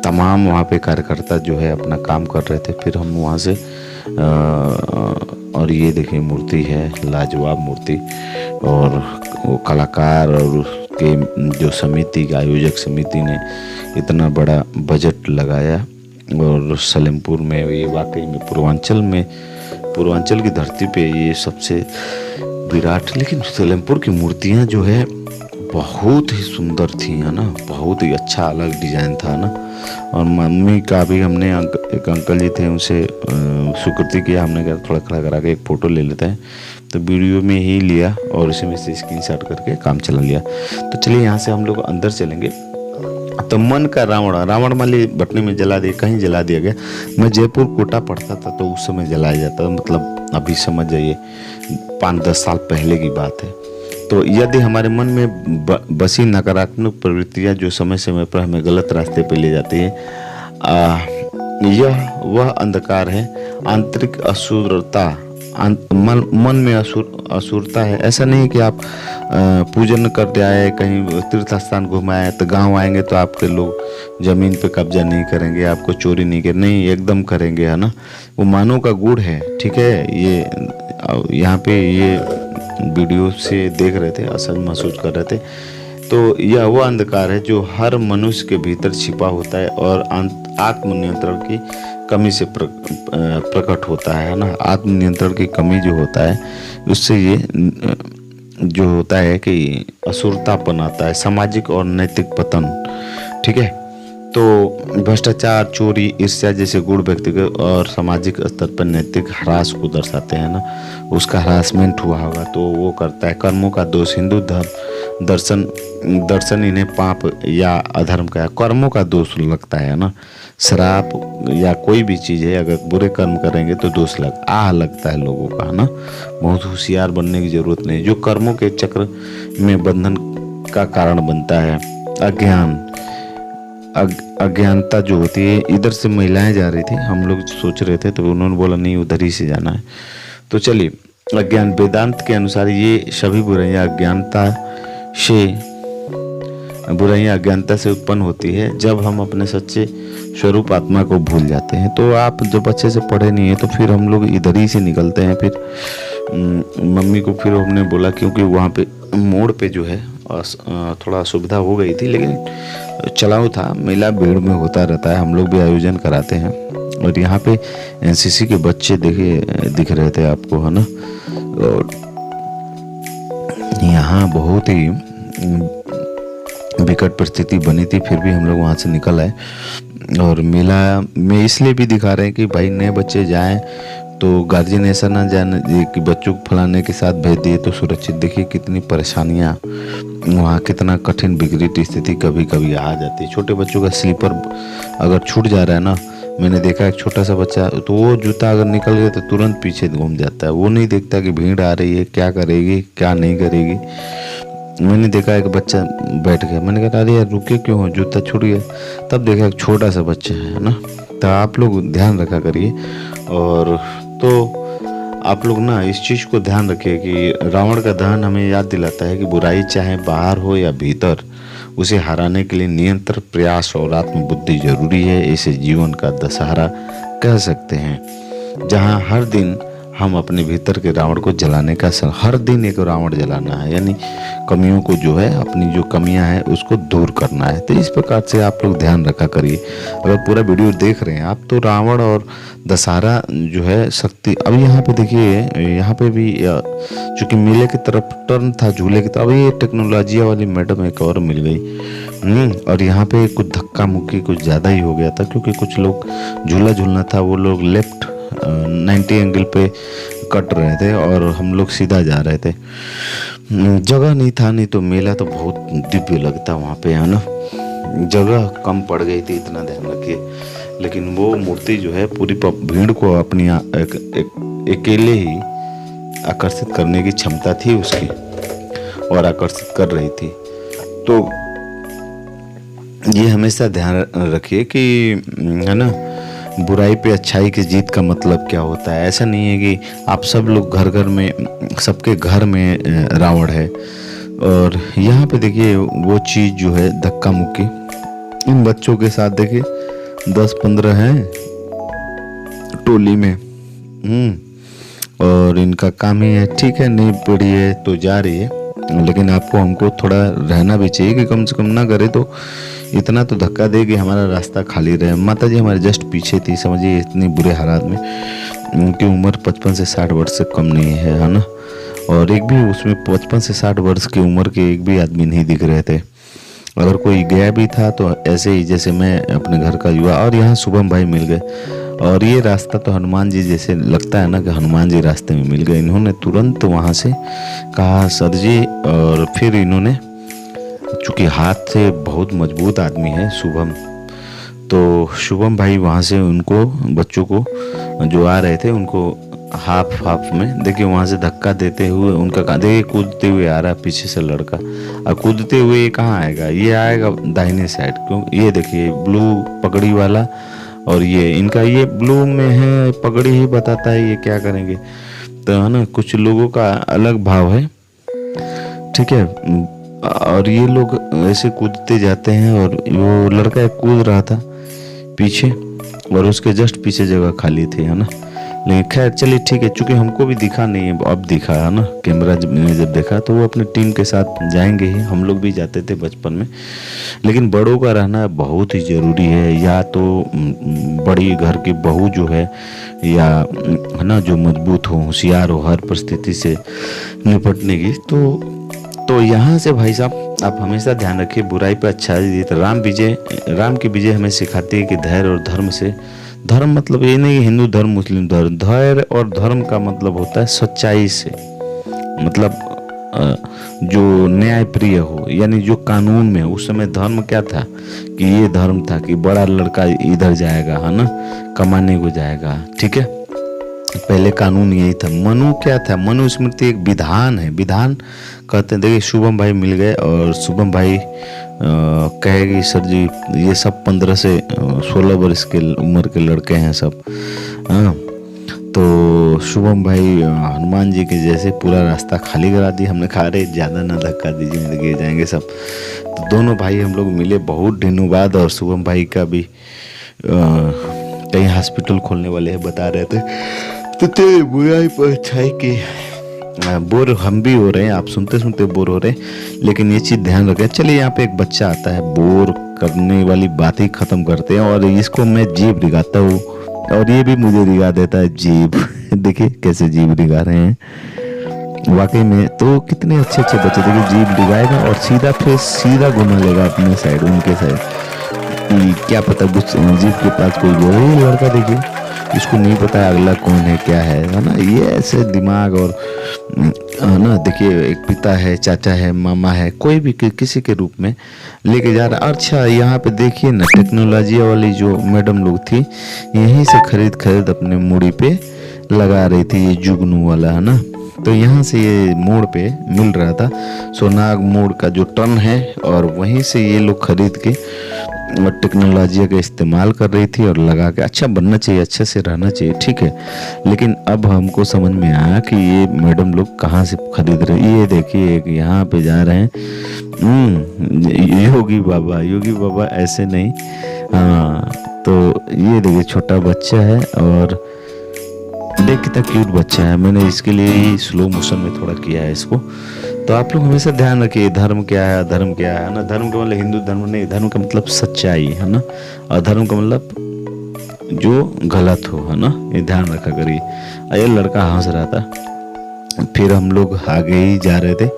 तमाम वहाँ पे कार्यकर्ता जो है अपना काम कर रहे थे, फिर हम वहाँ से और ये देखिए मूर्ति है, लाजवाब मूर्ति। और वो कलाकार और उसके जो समिति, आयोजक समिति ने इतना बड़ा बजट लगाया, और सलेमपुर में ये वाकई में पूर्वांचल की धरती पे ये सबसे विराट। लेकिन सलेमपुर की मूर्तियाँ जो है बहुत ही सुंदर थी, है ना, बहुत ही अच्छा अलग डिजाइन था ना। और मम्मी का भी हमने एक अंकल जी थे, उनसे स्वीकृति किया, हमने कहा थोड़ा खड़ा करा के एक फ़ोटो ले लेते हैं, तो वीडियो में ही लिया और उसी में से स्क्रीनशॉट करके काम चला लिया। तो चलिए यहाँ से हम लोग अंदर चलेंगे। तो मन का रावण मान ली भटनी में जला दिया, कहीं जला दिया गया। मैं जयपुर कोटा पढ़ता था तो उस समय जलाया जाता था, मतलब अभी समझ जाइए 5-10 साल पहले की बात है। तो यदि हमारे मन में बसी नकारात्मक प्रवृत्तियाँ जो समय समय पर हमें गलत रास्ते पे ले जाती है, यह वह अंधकार है, आंतरिक असुरता, मन में असुरता है। ऐसा नहीं कि आप पूजन करते आए, कहीं तीर्थ स्थान घुमाए तो गांव आएंगे तो आपके लोग जमीन पे कब्जा नहीं करेंगे, आपको चोरी नहीं करेंगे, नहीं एकदम करेंगे, है ना। वो मानव का गुण है, ठीक है। ये यहाँ पे ये वीडियो से देख रहे थे, असहज महसूस कर रहे थे। तो यह वो अंधकार है जो हर मनुष्य के भीतर छिपा होता है और आत्मनियंत्रण की कमी से प्रकट होता है ना। आत्मनियंत्रण की कमी जो होता है उससे ये जो होता है कि असुरतापन आता है, सामाजिक और नैतिक पतन, ठीक है। तो भ्रष्टाचार, चोरी, ईर्ष्या जैसे गुण व्यक्तिगत और सामाजिक स्तर पर नैतिक ह्रास को दर्शाते हैं ना। उसका ह्रासमेंट हुआ होगा तो वो करता है। कर्मों का दोष, हिंदू धर्म दर्शन इन्हें पाप या अधर्म का, कर्मों का दोष लगता है ना। शराब या कोई भी चीज़ है, अगर बुरे कर्म करेंगे तो दोष लगता है लोगों का, है ना। बहुत होशियार बनने की जरूरत नहीं, जो कर्मों के चक्र में बंधन का कारण बनता है। अज्ञानता जो होती है, इधर से महिलाएं जा रही थी, हम लोग सोच रहे थे तो उन्होंने बोला नहीं उधर ही से जाना है। तो चलिए, अज्ञान वेदांत के अनुसार ये सभी बुराइयां अज्ञानता से उत्पन्न होती है जब हम अपने सच्चे स्वरूप आत्मा को भूल जाते हैं। तो आप जब अच्छे से पढ़े नहीं है तो फिर हम लोग इधर ही से निकलते हैं। फिर मम्मी को फिर हमने बोला, क्योंकि वहाँ पे मोड़ पे जो है थोड़ा असुविधा हो गई थी, लेकिन चलाऊ था, मेला भीड़ में होता रहता है, हम लोग भी आयोजन कराते हैं। और यहाँ पे एनसीसी के बच्चे दिख रहे थे आपको, है ना। और यहाँ बहुत ही विकट परिस्थिति बनी थी, फिर भी हम लोग वहाँ से निकल आए। और मेला में इसलिए भी दिखा रहे हैं कि भाई नए बच्चे जाएं तो गार्जियन ऐसा ना जाने कि बच्चों को फलाने के साथ भेज दिए तो सुरक्षित। देखिए कितनी परेशानियाँ वहाँ, कितना कठिन विपरीत स्थिति कभी कभी आ जाती है। छोटे बच्चों का स्लीपर अगर छूट जा रहा है ना, मैंने देखा एक छोटा सा बच्चा, तो वो जूता अगर निकल गया तो तुरंत पीछे घूम जाता है, वो नहीं देखता कि भीड़ आ रही है, क्या करेगी क्या नहीं करेगी। मैंने देखा एक बच्चा बैठ गया, मैंने कहा अरे यार रुके क्यों हो, जूता छूट गया। तब देखा एक छोटा सा बच्चा है ना। तो आप लोग ध्यान रखा करिए। और तो आप लोग ना इस चीज़ को ध्यान रखिए कि रावण का दहन हमें याद दिलाता है कि बुराई चाहे बाहर हो या भीतर, उसे हराने के लिए निरंतर प्रयास और आत्मबुद्धि जरूरी है। इसे जीवन का दशहरा कह सकते हैं, जहाँ हर दिन हम अपने भीतर के रावण को जलाने का हर दिन एक रावण जलाना है, यानी कमियों को जो है, अपनी जो कमियां हैं उसको दूर करना है। तो इस प्रकार से आप लोग ध्यान रखा करिए। अगर पूरा वीडियो देख रहे हैं आप तो रावण और दशहरा जो है शक्ति। अब यहाँ पे देखिए, यहाँ पे भी चूंकि मेले की तरफ टर्न था झूले की तरफ, ये टेक्नोलॉजी वाली मैडम एक और मिल गई। और यहाँ पे कुछ धक्का मुक्की कुछ ज़्यादा ही हो गया था, क्योंकि कुछ लोग झूला झूलना था, वो लोग लेफ्ट 90 एंगल पे कट रहे थे और हम लोग सीधा जा रहे थे। जगह नहीं था, नहीं तो मेला तो बहुत दिव्य लगता वहाँ पे, है ना। जगह कम पड़ गई थी, इतना ध्यान रखिए। लेकिन वो मूर्ति जो है पूरी भीड़ को अपनी अकेले ही आकर्षित करने की क्षमता थी उसकी, और आकर्षित कर रही थी। तो ये हमेशा ध्यान रखिए कि है ना, बुराई पे अच्छाई की जीत का मतलब क्या होता है। ऐसा नहीं है कि आप सब लोग घर घर में, सबके घर में रावण है। और यहाँ पे देखिए वो चीज़ जो है धक्का मुक्की इन बच्चों के साथ, देखिए 10-15 हैं टोली में। और इनका काम ही है, ठीक है नहीं पड़ी है तो जा रही है, लेकिन आपको हमको थोड़ा रहना भी चाहिए कि कम से कम ना करे तो इतना तो धक्का दे कि हमारा रास्ता खाली रहे। माता जी हमारे जस्ट पीछे थी, समझिए इतनी बुरे हालात में। उनकी उम्र 55 से 60 वर्ष से कम नहीं है ना। और एक भी उसमें 55 से 60 वर्ष की उम्र के एक भी आदमी नहीं दिख रहे थे। अगर कोई गया भी था तो ऐसे ही जैसे मैं अपने घर का युवा। और यहाँ शुभम भाई मिल गए, और ये रास्ता तो हनुमान जी जैसे लगता है ना कि हनुमान जी रास्ते में मिल गए। इन्होंने तुरंत वहाँ से कहा सर जी, और फिर इन्होंने, चूँकि हाथ से बहुत मजबूत आदमी है शुभम, तो शुभम भाई वहाँ से उनको बच्चों को जो आ रहे थे उनको हाफ में देखिए वहाँ से धक्का देते हुए उनका देखिए कूदते हुए आ रहा है पीछे से लड़का। और कूदते हुए ये कहाँ आएगा, ये आएगा दाहिने साइड। क्यों, ये देखिए ब्लू पगड़ी वाला, और ये इनका ये ब्लू में है पगड़ी ही बताता है ये क्या करेंगे। तो है ना, कुछ लोगों का अलग भाव है, ठीक है। और ये लोग ऐसे कूदते जाते हैं, और वो लड़का कूद रहा था पीछे, और उसके जस्ट पीछे जगह खाली थी, है ना। लेकिन खैर चलिए ठीक है, चूँकि हमको भी दिखा नहीं है, अब दिखा है ना कैमरा जब देखा, तो वो अपनी टीम के साथ जाएंगे ही। हम लोग भी जाते थे बचपन में। लेकिन बड़ों का रहना बहुत ही ज़रूरी है, या तो बड़ी घर की बहू जो है, या है ना जो मजबूत हो, होशियार हो हर परिस्थिति से निपटने की। तो यहाँ से भाई साहब आप हमेशा ध्यान रखिए, बुराई पर अच्छाई जीत। राम की विजय हमें सिखाती है कि धैर्य और धर्म से, धर्म मतलब ये नहीं कि हिंदू धर्म मुस्लिम धर्म, धैर्य और धर्म का मतलब होता है सच्चाई से, मतलब जो न्याय प्रिय हो, यानी जो कानून में। उस समय धर्म क्या था कि ये धर्म था कि बड़ा लड़का इधर जाएगा, है ना, कमाने को जाएगा, ठीक है। पहले कानून यही था। मनु क्या था, मनुस्मृति एक विधान है, विधान कहते हैं। देखिए शुभम भाई मिल गए, और शुभम भाई कहेगी सर जी ये सब 15 से 16 वर्ष के उम्र के लड़के हैं सब, हाँ। तो शुभम भाई हनुमान जी के जैसे पूरा रास्ता खाली करा दिया। हमने कहा अरे ज़्यादा ना धक्का दीजिए, मेरे गिर जाएंगे सब। तो दोनों भाई हम लोग मिले बहुत दिनों बाद, और शुभम भाई का भी कहीं हॉस्पिटल खोलने वाले हैं बता रहे थे। तो तेरे बुराई पर अच्छाई की बोर हम भी हो रहे हैं, आप सुनते सुनते बोर हो रहे हैं, लेकिन ये चीज़ ध्यान रखें। चलिए यहाँ पे एक बच्चा आता है, बोर करने वाली बात ही ख़त्म करते हैं, और इसको मैं जीभ रिगाता हूँ, और ये भी मुझे रिगा देता है जीभ। देखिए कैसे जीभ रिगा रहे हैं वाकई में। तो कितने अच्छे अच्छे बच्चे, देखिए जीभ रिगाएगा और सीधा फिर सीधा घुमा लेगा अपने साइड, उनके साइड। क्या पता जीभ के पास कोई जो है, लड़का देखिए इसको नहीं पता अगला कौन है क्या है ना। ये ऐसे दिमाग, और है ना देखिए एक पिता है, चाचा है, मामा है, कोई भी किसी के रूप में लेके जा रहा। अच्छा यहाँ पे देखिए ना टेक्नोलॉजी वाली जो मैडम लोग थी, यहीं से खरीद अपने मूड़ी पे लगा रही थी, ये जुगनू वाला, है ना। तो यहाँ से ये मोड़ पे मिल रहा था, सोनाग मोड़ का जो टर्न है, और वहीं से ये लोग खरीद के और टेक्नोलॉजी का इस्तेमाल कर रही थी, और लगा के अच्छा बनना चाहिए, अच्छे से रहना चाहिए, ठीक है। लेकिन अब हमको समझ में आया कि ये मैडम लोग कहाँ से खरीद रहे। ये देखिए एक यहाँ पे जा रहे हैं, योगी बाबा ऐसे नहीं, हाँ। तो ये देखिए छोटा बच्चा है, और देख कितना क्यूट बच्चा है। मैंने इसके लिए ही स्लो मोशन में थोड़ा किया है इसको। तो आप लोग हमेशा ध्यान रखिए, धर्म क्या है, अधर्म क्या है ना। धर्म का मतलब हिंदू धर्म नहीं, धर्म का मतलब सच्चाई, है ना। अधर्म का मतलब जो गलत हो, है ना, ये ध्यान रखा करिए। ये लड़का हंस रहा था, फिर हम लोग आगे ही जा रहे थे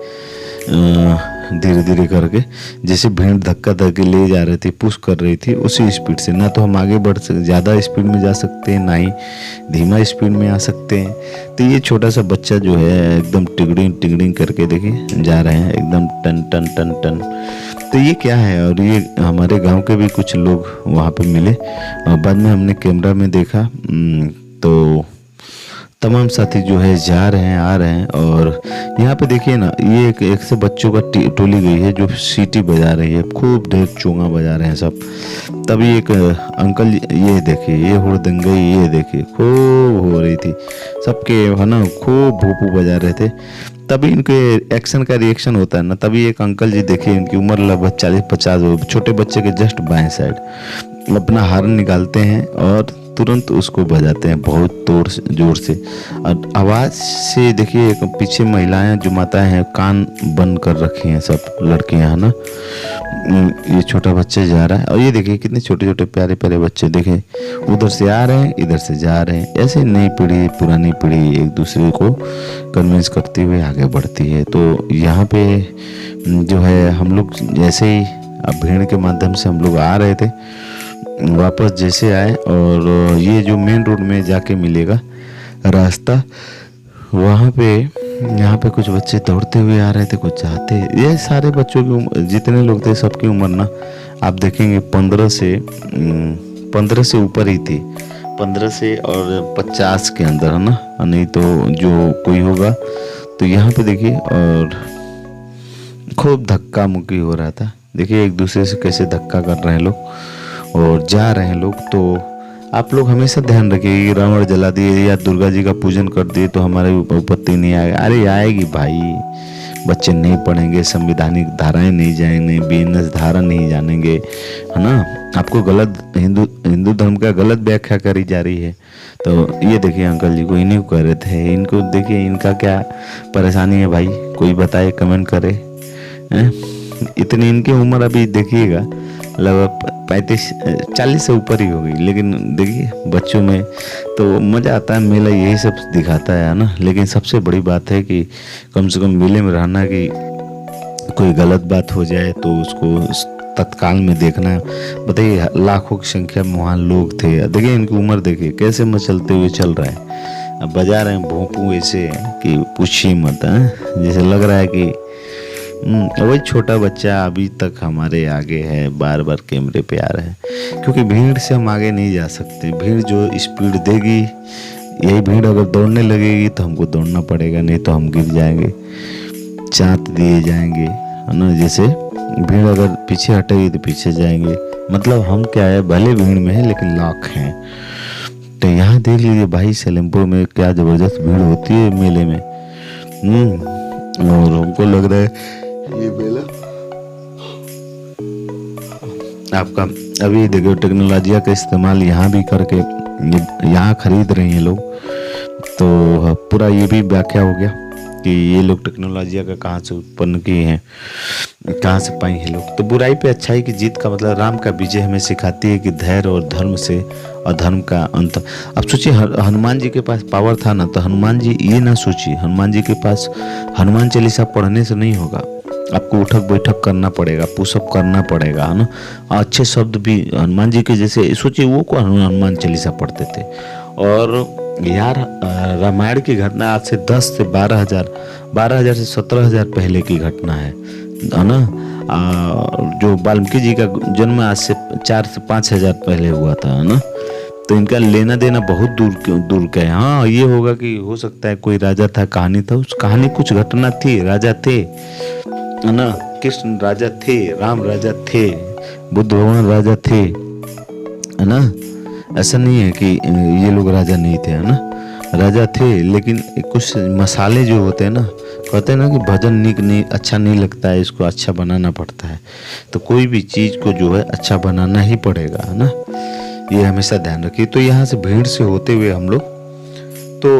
धीरे धीरे करके, जैसे भीड़ धक्का धक्के ले जा रही थी, पुश कर रही थी उसी स्पीड से। ना तो हम आगे बढ़ सकते, ज़्यादा स्पीड में जा सकते हैं, ना ही धीमा स्पीड में आ सकते हैं। तो ये छोटा सा बच्चा जो है एकदम टिगड़िंग टिगड़िंग करके देखिए जा रहे हैं, एकदम टन टन टन टन। तो ये क्या है, और ये हमारे गांव के भी कुछ लोग वहाँ पे मिले और बाद में हमने कैमरा में देखा। तो तमाम साथी जो है जा रहे हैं, आ रहे हैं। और यहाँ पे देखिए ना, ये एक से बच्चों का टोली गई है जो सीटी बजा रही है, खूब ढेर चोंगा बजा रहे हैं सब। तभी एक अंकल, ये देखिए, ये हुड़दंगई, ये देखिए खूब हो रही थी सबके, है ना, खूब भूपू बजा रहे थे। तभी इनके एक्शन का रिएक्शन होता है ना, तभी एक अंकल जी देखिए, इनकी उम्र लगभग 40-50, छोटे बच्चे के जस्ट बाएं साइड अपना हार्न निकालते हैं और तुरंत उसको बजाते हैं बहुत जोर से। और आवाज़ से देखिए, एक पीछे महिलाएं जो माताएं हैं कान बंद कर रखी हैं, सब लड़कियां, है ना। ये छोटा बच्चा जा रहा है और ये देखिए कितने छोटे छोटे प्यारे प्यारे बच्चे, देखें उधर से आ रहे हैं, इधर से जा रहे हैं। ऐसे नई पीढ़ी पुरानी पीढ़ी एक दूसरे को कन्विंस करते हुए आगे बढ़ती है। तो यहाँ पे जो है हम लोग जैसे ही अब भीड़ के माध्यम से हम लोग आ रहे थे, वापस जैसे आए, और ये जो मेन रोड में जाके मिलेगा रास्ता, वहाँ पे यहाँ पे कुछ बच्चे दौड़ते हुए आ रहे थे, कुछ जाते। ये सारे बच्चों की उम्र, जितने लोग थे सबकी उम्र ना आप देखेंगे 15 से ऊपर ही थी, 15 से और 50 के अंदर, है ना। नहीं तो जो कोई होगा तो यहाँ पे देखिए, और खूब धक्का मुक्की हो रहा था। देखिए एक दूसरे से कैसे धक्का कर रहे हैं लोग और जा रहे हैं लोग। तो आप लोग हमेशा ध्यान रखिए कि रावण जला दिए या दुर्गा जी का पूजन कर दिए तो हमारे उपत्ति नहीं आएगा। अरे आएगी भाई, बच्चे नहीं पढ़ेंगे, संवैधानिक धाराएं नहीं जाएंगे, बीएनएस धारा नहीं जानेंगे, है ना। आपको गलत हिंदू धर्म का गलत व्याख्या करी जा रही है। तो ये देखिए अंकल जी को, इन्हीं को कह रहे थे, इनको देखिए इनका क्या परेशानी है भाई, कोई बताए, कमेंट करे। इतनी इनकी उम्र अभी देखिएगा लगभग 35-40 से ऊपर ही हो गई, लेकिन देखिए बच्चों में तो मज़ा आता है। मेला यही सब दिखाता है ना। लेकिन सबसे बड़ी बात है कि कम से कम मेले में रहना, कि कोई गलत बात हो जाए तो उसको तत्काल में देखना। बताइए लाखों की संख्या में वहाँ लोग थे। देखिए इनकी उम्र देखिए कैसे मचलते हुए चल रहा है। अब बजा रहे हैं भोंपू ऐसे कि पूछिए मत, जैसे लग रहा है कि वही छोटा बच्चा अभी तक हमारे आगे है, बार बार कैमरे पे आ रहा है। क्योंकि भीड़ से हम आगे नहीं जा सकते। भीड़ जो स्पीड देगी, यही भीड़ अगर दौड़ने लगेगी तो हमको दौड़ना पड़ेगा, नहीं तो हम गिर जाएंगे, चाँत दिए जाएंगे, है ना। जैसे भीड़ अगर पीछे हटेगी तो पीछे जाएंगे। मतलब हम क्या है, भले भीड़ में है लेकिन लाख हैं। तो यहाँ देख लीजिए भाई, सलेमपुर में क्या ज़बरदस्त भीड़ होती है मेले में। और हमको लग रहा है ये मेला आपका, अभी देखो टेक्नोलॉजी का इस्तेमाल यहाँ भी करके यहाँ खरीद रहे हैं लोग। तो पूरा ये भी व्याख्या हो गया कि ये लोग टेक्नोलॉजी का कहाँ से उत्पन्न किए हैं, कहाँ से पाई हैं लोग। तो बुराई पे अच्छाई की जीत का मतलब राम का विजय हमें सिखाती है कि धैर्य और धर्म से अधर्म का अंत। अब सोचिए हनुमान जी के पास पावर था ना, तो हनुमान जी ये ना सोचिए, हनुमान जी के पास हनुमान चालीसा पढ़ने से नहीं होगा। आपको उठक बैठक करना पड़ेगा, पुशअप करना पड़ेगा, है ना। अच्छे शब्द भी हनुमान जी के जैसे सोचिए, वो को हनुमान चालीसा पढ़ते थे। और यार रामायण की घटना आज से 10 से 12,000 से 17,000 पहले की घटना है ना। जो वाल्मीकि जी का जन्म आज से 4 से 5,000 पहले हुआ था, है ना। तो इनका लेना देना बहुत दूर का है। हाँ ये होगा कि हो सकता है कोई राजा था, कहानी था, उस कहानी कुछ घटना थी, राजा थे, है ना। कृष्ण राजा थे, राम राजा थे, बुद्ध भगवान राजा थे, है ना। ऐसा नहीं है कि ये लोग राजा नहीं थे, है ना, राजा थे। लेकिन कुछ मसाले जो होते हैं ना, कहते हैं ना कि भजन नहीं अच्छा नहीं लगता है, इसको अच्छा बनाना पड़ता है। तो कोई भी चीज़ को जो है अच्छा बनाना ही पड़ेगा, है ना। ये हमेशा ध्यान रखिए। तो यहाँ से भीड़ से होते हुए हम लोग तो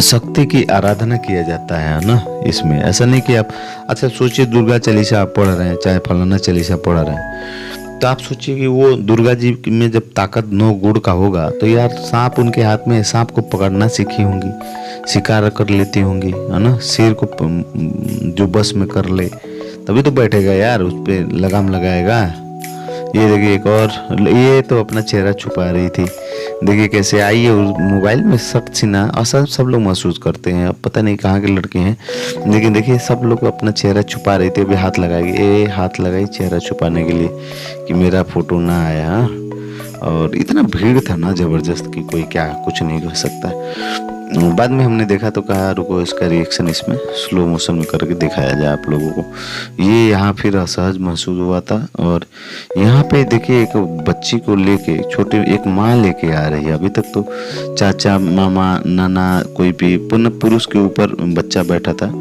शक्ति की आराधना किया जाता है ना इसमें। ऐसा नहीं कि आप अच्छा सोचिए दुर्गा चालीसा आप पढ़ रहे हैं, चाहे फलाना चालीसा पढ़ रहे हैं, तो आप सोचिए कि वो दुर्गा जी में जब ताकत 9 गुण का होगा तो यार सांप उनके हाथ में, सांप को पकड़ना सीखी होंगी, शिकार कर लेती होंगी, है ना। शेर को जो बस में कर ले तभी तो बैठेगा यार, उस पर लगाम लगाएगा। ये देखिए एक और, ये तो अपना चेहरा छुपा रही थी, देखिए कैसे आई है उस मोबाइल में सख्त सीना, और सब लोग महसूस करते हैं। अब पता नहीं कहाँ के लड़के हैं, लेकिन देखिए सब लोग अपना चेहरा छुपा रहे थे। अभी हाथ लगाएगी, हाथ लगाई चेहरा छुपाने के लिए कि मेरा फोटो ना आया। हाँ? और इतना भीड़ था ना ज़बरदस्त कि कोई क्या कुछ नहीं कर सकता। बाद में हमने देखा तो कहा रुको इसका रिएक्शन इसमें स्लो मोशन में करके दिखाया जाए आप लोगों को। ये यहाँ फिर असहज महसूस हुआ था। और यहाँ पे देखिए एक बच्ची को लेके, छोटे एक माँ लेके आ रही है। अभी तक तो चाचा मामा नाना कोई भी पुनः पुरुष के ऊपर बच्चा बैठा था।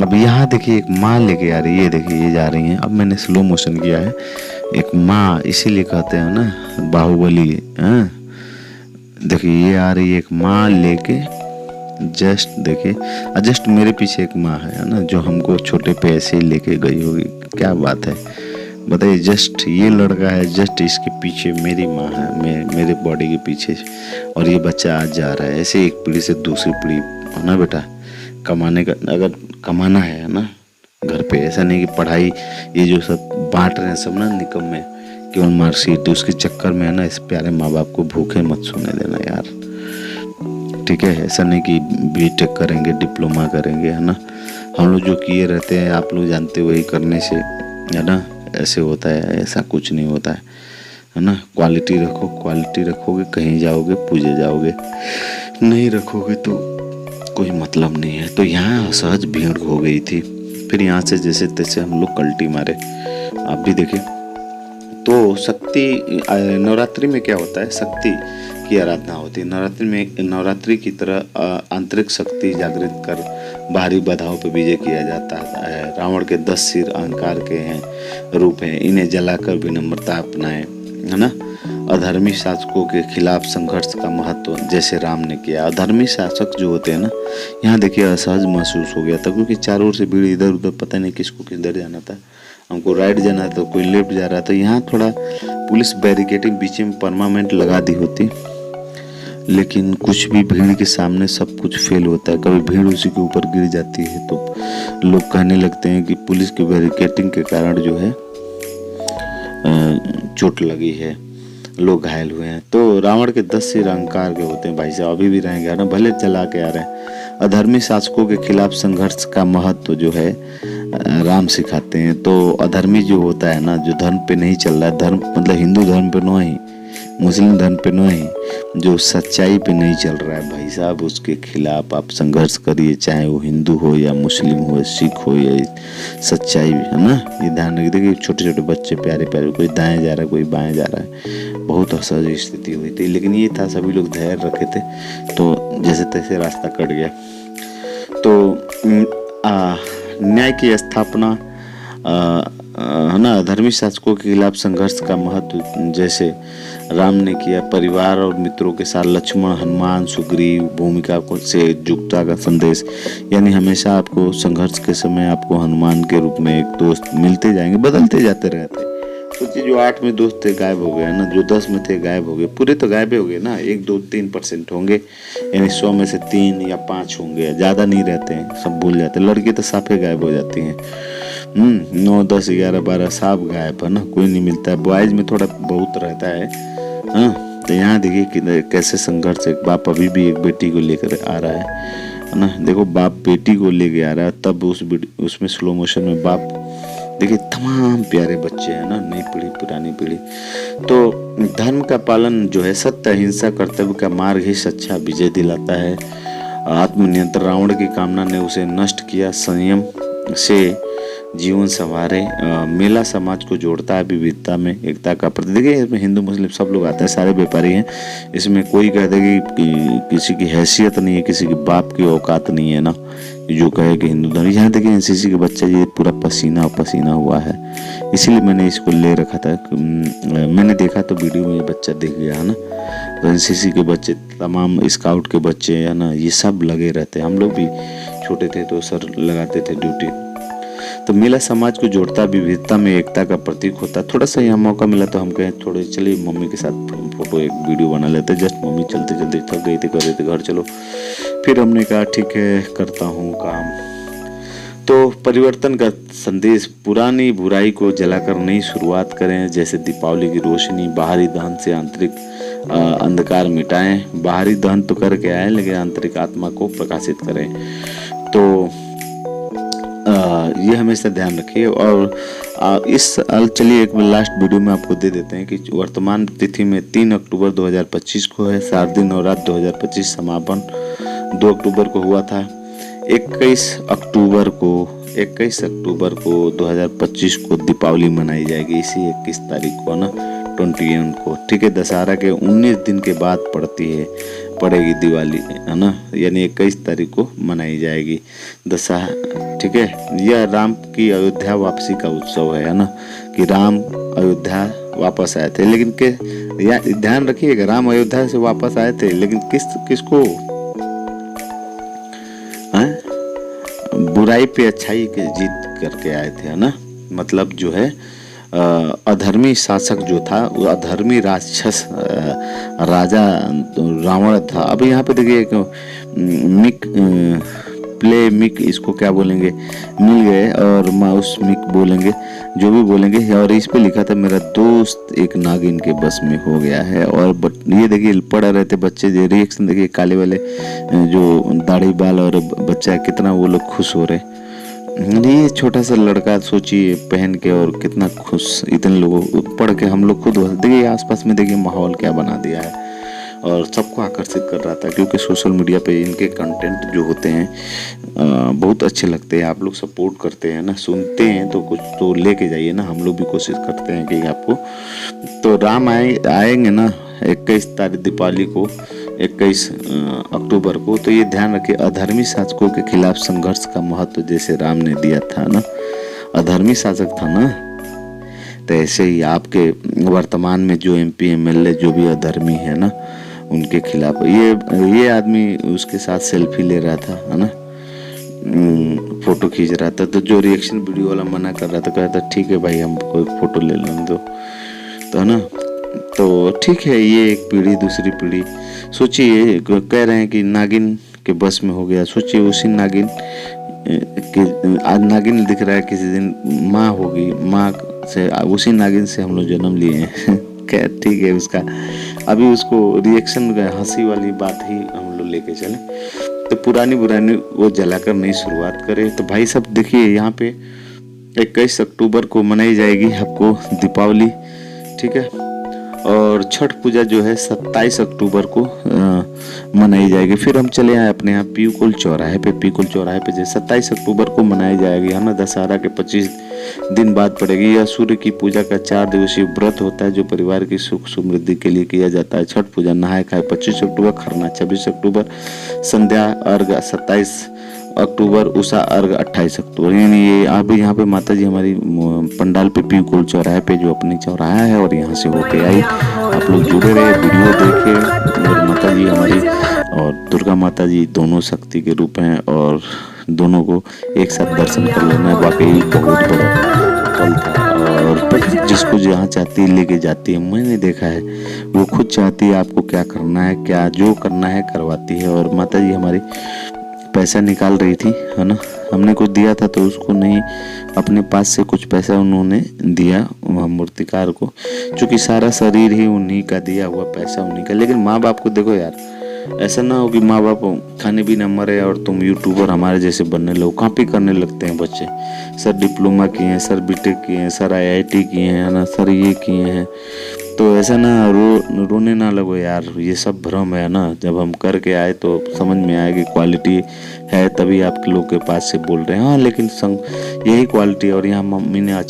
अब यहाँ देखिए एक माँ लेके आ रही है। ये देखिए ये जा रही हैं। अब मैंने स्लो मोशन किया है। एक माँ, इसीलिए कहते हैं ना बाहुबली। हाँ, देखिए ये आ रही है एक माँ लेके। जस्ट देखिए, जस्ट मेरे पीछे एक माँ है ना, जो हमको छोटे पे ऐसे ही लेके गई होगी। क्या बात है बताइए। जस्ट ये लड़का है, जस्ट इसके पीछे मेरी माँ है, मेरे बॉडी के पीछे। और ये बच्चा आज जा रहा है ऐसे एक पीढ़ी से दूसरी पीढ़ी। है ना बेटा, कमाने का अगर कमाना है ना घर पे, ऐसा नहीं कि पढ़ाई ये जो सब बांट रहे हैं सब ना निकम्मे, केवल मार्कशीट, तो उसके चक्कर में है ना इस प्यारे माँ बाप को भूखे मत सोने देना यार। ठीक है, ऐसा नहीं कि बीटेक करेंगे डिप्लोमा करेंगे, है ना। हम लोग जो किए रहते हैं आप लोग जानते वही करने से है ना ऐसे होता है। ऐसा कुछ नहीं होता है ना। क्वालिटी रखो, क्वालिटी रखोगे कहीं जाओगे पूजे जाओगे, नहीं रखोगे तो कोई मतलब नहीं है। तो यहाँ असहज भीड़ हो गई थी। फिर यहाँ से जैसे तैसे हम लोग कल्टी मारे। आप भी देखें तो शक्ति नवरात्रि में क्या होता है, शक्ति की आराधना होती है। नवरात्रि में नवरात्रि की तरह आंतरिक शक्ति जागृत कर बाहरी बाधाओं पर विजय किया जाता है। रावण के 10 सिर अहंकार के हैं रूप हैं, इन्हें जलाकर विनम्रता अपनाएं, है ना। अधर्मी शासकों के खिलाफ संघर्ष का महत्व जैसे राम ने किया। अधर्मी शासक जो होते हैं ना, यहाँ देखिए असहज महसूस हो गया था क्योंकि चारों ओर से भीड़, इधर उधर पता नहीं किसको किधर जाना था। हमको राइट जाना था, कोई लेफ्ट जा रहा था। यहाँ थोड़ा पुलिस बैरिकेडिंग बीच में परमानेंट लगा दी होती, लेकिन कुछ भी भीड़ के सामने सब कुछ फेल होता है। कभी भीड़ उसी के ऊपर गिर जाती है तो लोग कहने लगते हैं कि पुलिस की बैरिकेडिंग के कारण जो है चोट लगी है, लोग घायल हुए हैं। तो रावण के 10 सिर अहंकार के होते हैं भाई साहब, अभी भी रहेंगे ना, भले चला के आ रहे हैं। अधर्मी शासकों के खिलाफ संघर्ष का महत्व जो है राम सिखाते हैं। तो अधर्मी जो होता है ना, जो धर्म पे नहीं चल रहा है, धर्म मतलब हिंदू धर्म पे नहीं, मुस्लिम धर्म पे नहीं, जो सच्चाई पे नहीं चल रहा है भाई साहब, उसके खिलाफ आप संघर्ष करिए, चाहे वो हिंदू हो या मुस्लिम हो, सिख हो या सच्चाई, है ना। ये ध्यान रखिए। देखिए छोटे छोटे बच्चे प्यारे प्यारे, कोई दाएं जा रहा है कोई बाएं जा रहा है। बहुत असहज स्थिति हुई थी, लेकिन ये था सभी लोग धैर्य रखे थे तो जैसे तैसे रास्ता कट गया। तो न्याय की स्थापना, है ना, धर्मी शासकों के खिलाफ संघर्ष का महत्व जैसे राम ने किया। परिवार और मित्रों के साथ लक्ष्मण, हनुमान, सुग्रीव भूमिका को से एकजुटता का संदेश, यानी हमेशा आपको संघर्ष के समय आपको हनुमान के रूप में एक दोस्त मिलते जाएंगे, बदलते जाते रहते। सोचिए जो 8 में दोस्त थे गायब हो गए ना, जो 10 में थे गायब हो गए, पूरे तो गायब हो गए ना, 1 2 3% होंगे, यानी 100 में से 3 या 5 होंगे, ज़्यादा नहीं रहते हैं, सब भूल जाते हैं। लड़की तो साफे गायब हो जाती हैं। 9 10 11 12 सब गायब, है ना, कोई नहीं मिलता है। बॉयज में थोड़ा बहुत रहता है। हाँ, तो यहाँ देखिए कि कैसे संघर्ष, एक बाप अभी भी एक बेटी को लेकर आ रहा है ना। देखो बाप बेटी को लेके आ रहा है, तब उसमें स्लो मोशन में बाप देखिए तमाम प्यारे बच्चे हैं ना, नई पीढ़ी पुरानी पीढ़ी। तो धर्म का पालन जो है, सत्य अहिंसा कर्तव्य का मार्ग ही सच्चा विजय दिलाता है। आत्मनियंत्रण, रावण की कामना ने उसे नष्ट किया, संयम से जीवन संवारे। मेला समाज को जोड़ता है, विविधता में एकता का प्रतीक। देखिए इसमें हिंदू मुस्लिम सब लोग आते हैं, सारे व्यापारी हैं। इसमें कोई कहते कि किसी की हैसियत नहीं है, किसी की बाप की औकात नहीं है ना, जो कहे कि हिंदू धर्म। यहाँ देखिए एनसीसी के बच्चा ये पूरा पसीना पसीना हुआ है, इसीलिए मैंने इसको ले रखा था। मैंने देखा तो वीडियो में ये बच्चा दिख गया है ना। तो एनसीसी के बच्चे, तमाम स्काउट के बच्चे, है ना, ये सब लगे रहते हैं। हम लोग भी छोटे थे तो सर लगाते थे ड्यूटी। तो मेला समाज को जोड़ता, विविधता में एकता का प्रतीक होता। थोड़ा सा यहाँ मौका मिला तो हम कहें थोड़े चलिए मम्मी के साथ फोटो एक वीडियो बना लेते। जस्ट मम्मी चलते चलते थक गई थी, कर रहे थे घर चलो। फिर हमने कहा ठीक है करता हूँ काम। तो परिवर्तन का संदेश, पुरानी बुराई को जलाकर नई शुरुआत करें। जैसे दीपावली की रोशनी बाहरी दहन से आंतरिक अंधकार मिटाएं। बाहरी दहन तो करके आए लेकिन आंतरिक आत्मा को प्रकाशित करें। तो ये हमेशा ध्यान रखिए। और चलिए एक लास्ट वीडियो में आपको दे देते हैं कि वर्तमान तिथि में 3 अक्टूबर 2025 को है शारदीय नवरात्र 2025 समापन 2 अक्टूबर को हुआ था। 21 अक्टूबर को 2025 को दीपावली मनाई जाएगी, इसी 21 तारीख को ना 21 को, ठीक है। दशहरा के 19 दिन के बाद पड़ेगी दिवाली, है ना, यानी 21 तारीख को मनाई जाएगी दशहरा, ठीक है। यह राम की अयोध्या वापसी का उत्सव है ना, कि राम अयोध्या वापस आए थे। लेकिन ध्यान रखिएगा, राम अयोध्या से वापस आए थे लेकिन किसको बुराई पे अच्छाई के जीत करके आए थे, है ना। मतलब जो है अधर्मी शासक जो था, वो अधर्मी राक्षस राजा रावण था। अब यहाँ पे देखिए मिक इसको क्या बोलेंगे, मिल गए और माउस मिक बोलेंगे, जो भी बोलेंगे। और इस पे लिखा था मेरा दोस्त एक नागिन के बस में हो गया है। और ये देखिए पढ़ रहे थे बच्चे, रिएक्शन देखिए, काले वाले जो दाढ़ी बाल और बच्चा कितना वो लोग खुश हो रहे। ये छोटा सा लड़का सोचिए पहन के और कितना खुश, इतने लोगों पढ़ के हम लोग खुद देखिए आसपास में देखिए माहौल क्या बना दिया है और सबको आकर्षित कर रहा था। क्योंकि सोशल मीडिया पे इनके कंटेंट जो होते हैं बहुत अच्छे लगते हैं, आप लोग सपोर्ट करते हैं ना, सुनते हैं तो कुछ तो लेके जाइए ना। हम लोग भी कोशिश करते हैं कि आपको, तो राम आएंगे ना 21 तारीख दीपावली को, 21 अक्टूबर को। तो ये ध्यान रखिए, अधर्मी शासकों के खिलाफ संघर्ष का महत्व जैसे राम ने दिया था ना, अधर्मी शासक था ना, तो ऐसे ही आपके वर्तमान में जो MP MLA जो भी अधर्मी है ना, उनके खिलाफ ये आदमी उसके साथ सेल्फी ले रहा था, है ना, फोटो खींच रहा था। तो जो रिएक्शन वीडियो वाला मना कर रहा था, कह रहा था ठीक है भाई हम कोई फोटो ले लें तो है ना। तो ठीक है, ये एक पीढ़ी दूसरी पीढ़ी, सोचिए कह रहे हैं कि नागिन के बस में हो गया। सोचिए उसी नागिन आज नागिन दिख रहा है, किसी दिन माँ होगी, माँ से उसी नागिन से हम लोग जन्म लिए हैं। क्या ठीक है, उसका अभी उसको रिएक्शन हंसी वाली बात ही हम लोग लेके चले, तो पुरानी वो जलाकर नई शुरुआत करे। तो भाई सब देखिए यहाँ पे 21 अक्टूबर को मनाई जाएगी आपको दीपावली, ठीक है। और छठ पूजा जो है 27 अक्टूबर को मनाई जाएगी। फिर हम चले आए अपने यहाँ पीकुल चौराहे पे जो 27 अक्टूबर को मनाई जाएगी, है ना। दशहरा के 25 दिन बाद पड़ेगी। यह सूर्य की पूजा का 4 दिवसीय व्रत होता है जो परिवार की सुख समृद्धि के लिए किया जाता है। छठ पूजा नहाय खाए 25 अक्टूबर, खरना 26 अक्टूबर, संध्या अर्घ 27 अक्टूबर, उषा अर्घ 28 अक्टूबर। यानी ये अभी यहाँ पे माता जी हमारी पंडाल पे पीकुल चौराहे पे जो अपनी चौराहा है और यहाँ से होके आई। आप लोग जुड़े रहे, वीडियो देखे। और माता जी हमारी और दुर्गा माता जी दोनों शक्ति के रूप हैं और दोनों को एक साथ दर्शन कर लेना वाकई बहुत बड़ा फल था। और जिसको जहाँ चाहती है लेके जाती है, मैंने देखा है वो खुद चाहती है आपको क्या करना है, क्या जो करना है करवाती है। और माता जी हमारी पैसा निकाल रही थी, है ना, हमने कुछ दिया था तो उसको नहीं, अपने पास से कुछ पैसा उन्होंने दिया मूर्तिकार को, क्योंकि सारा शरीर ही उन्हीं का दिया हुआ पैसा उन्हीं का। लेकिन माँ बाप को देखो यार, ऐसा ना हो कि माँ बाप खाने भी न मरे और तुम यूट्यूबर हमारे जैसे बनने लगो। कॉपी करने लगते हैं बच्चे, सर डिप्लोमा किए हैं, सर बीटेक किए हैं, सर IIT किए हैं, ना सर ये किए हैं। तो ऐसा ना रोने ना लगो यार, ये सब भ्रम है ना। जब हम करके आए तो समझ में आए कि क्वालिटी है, तभी आप लोग के पास से बोल रहे हैं। हाँ लेकिन यही क्वालिटी। और यहाँ मम्मी ने आप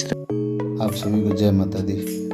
सभी को जय माता दी।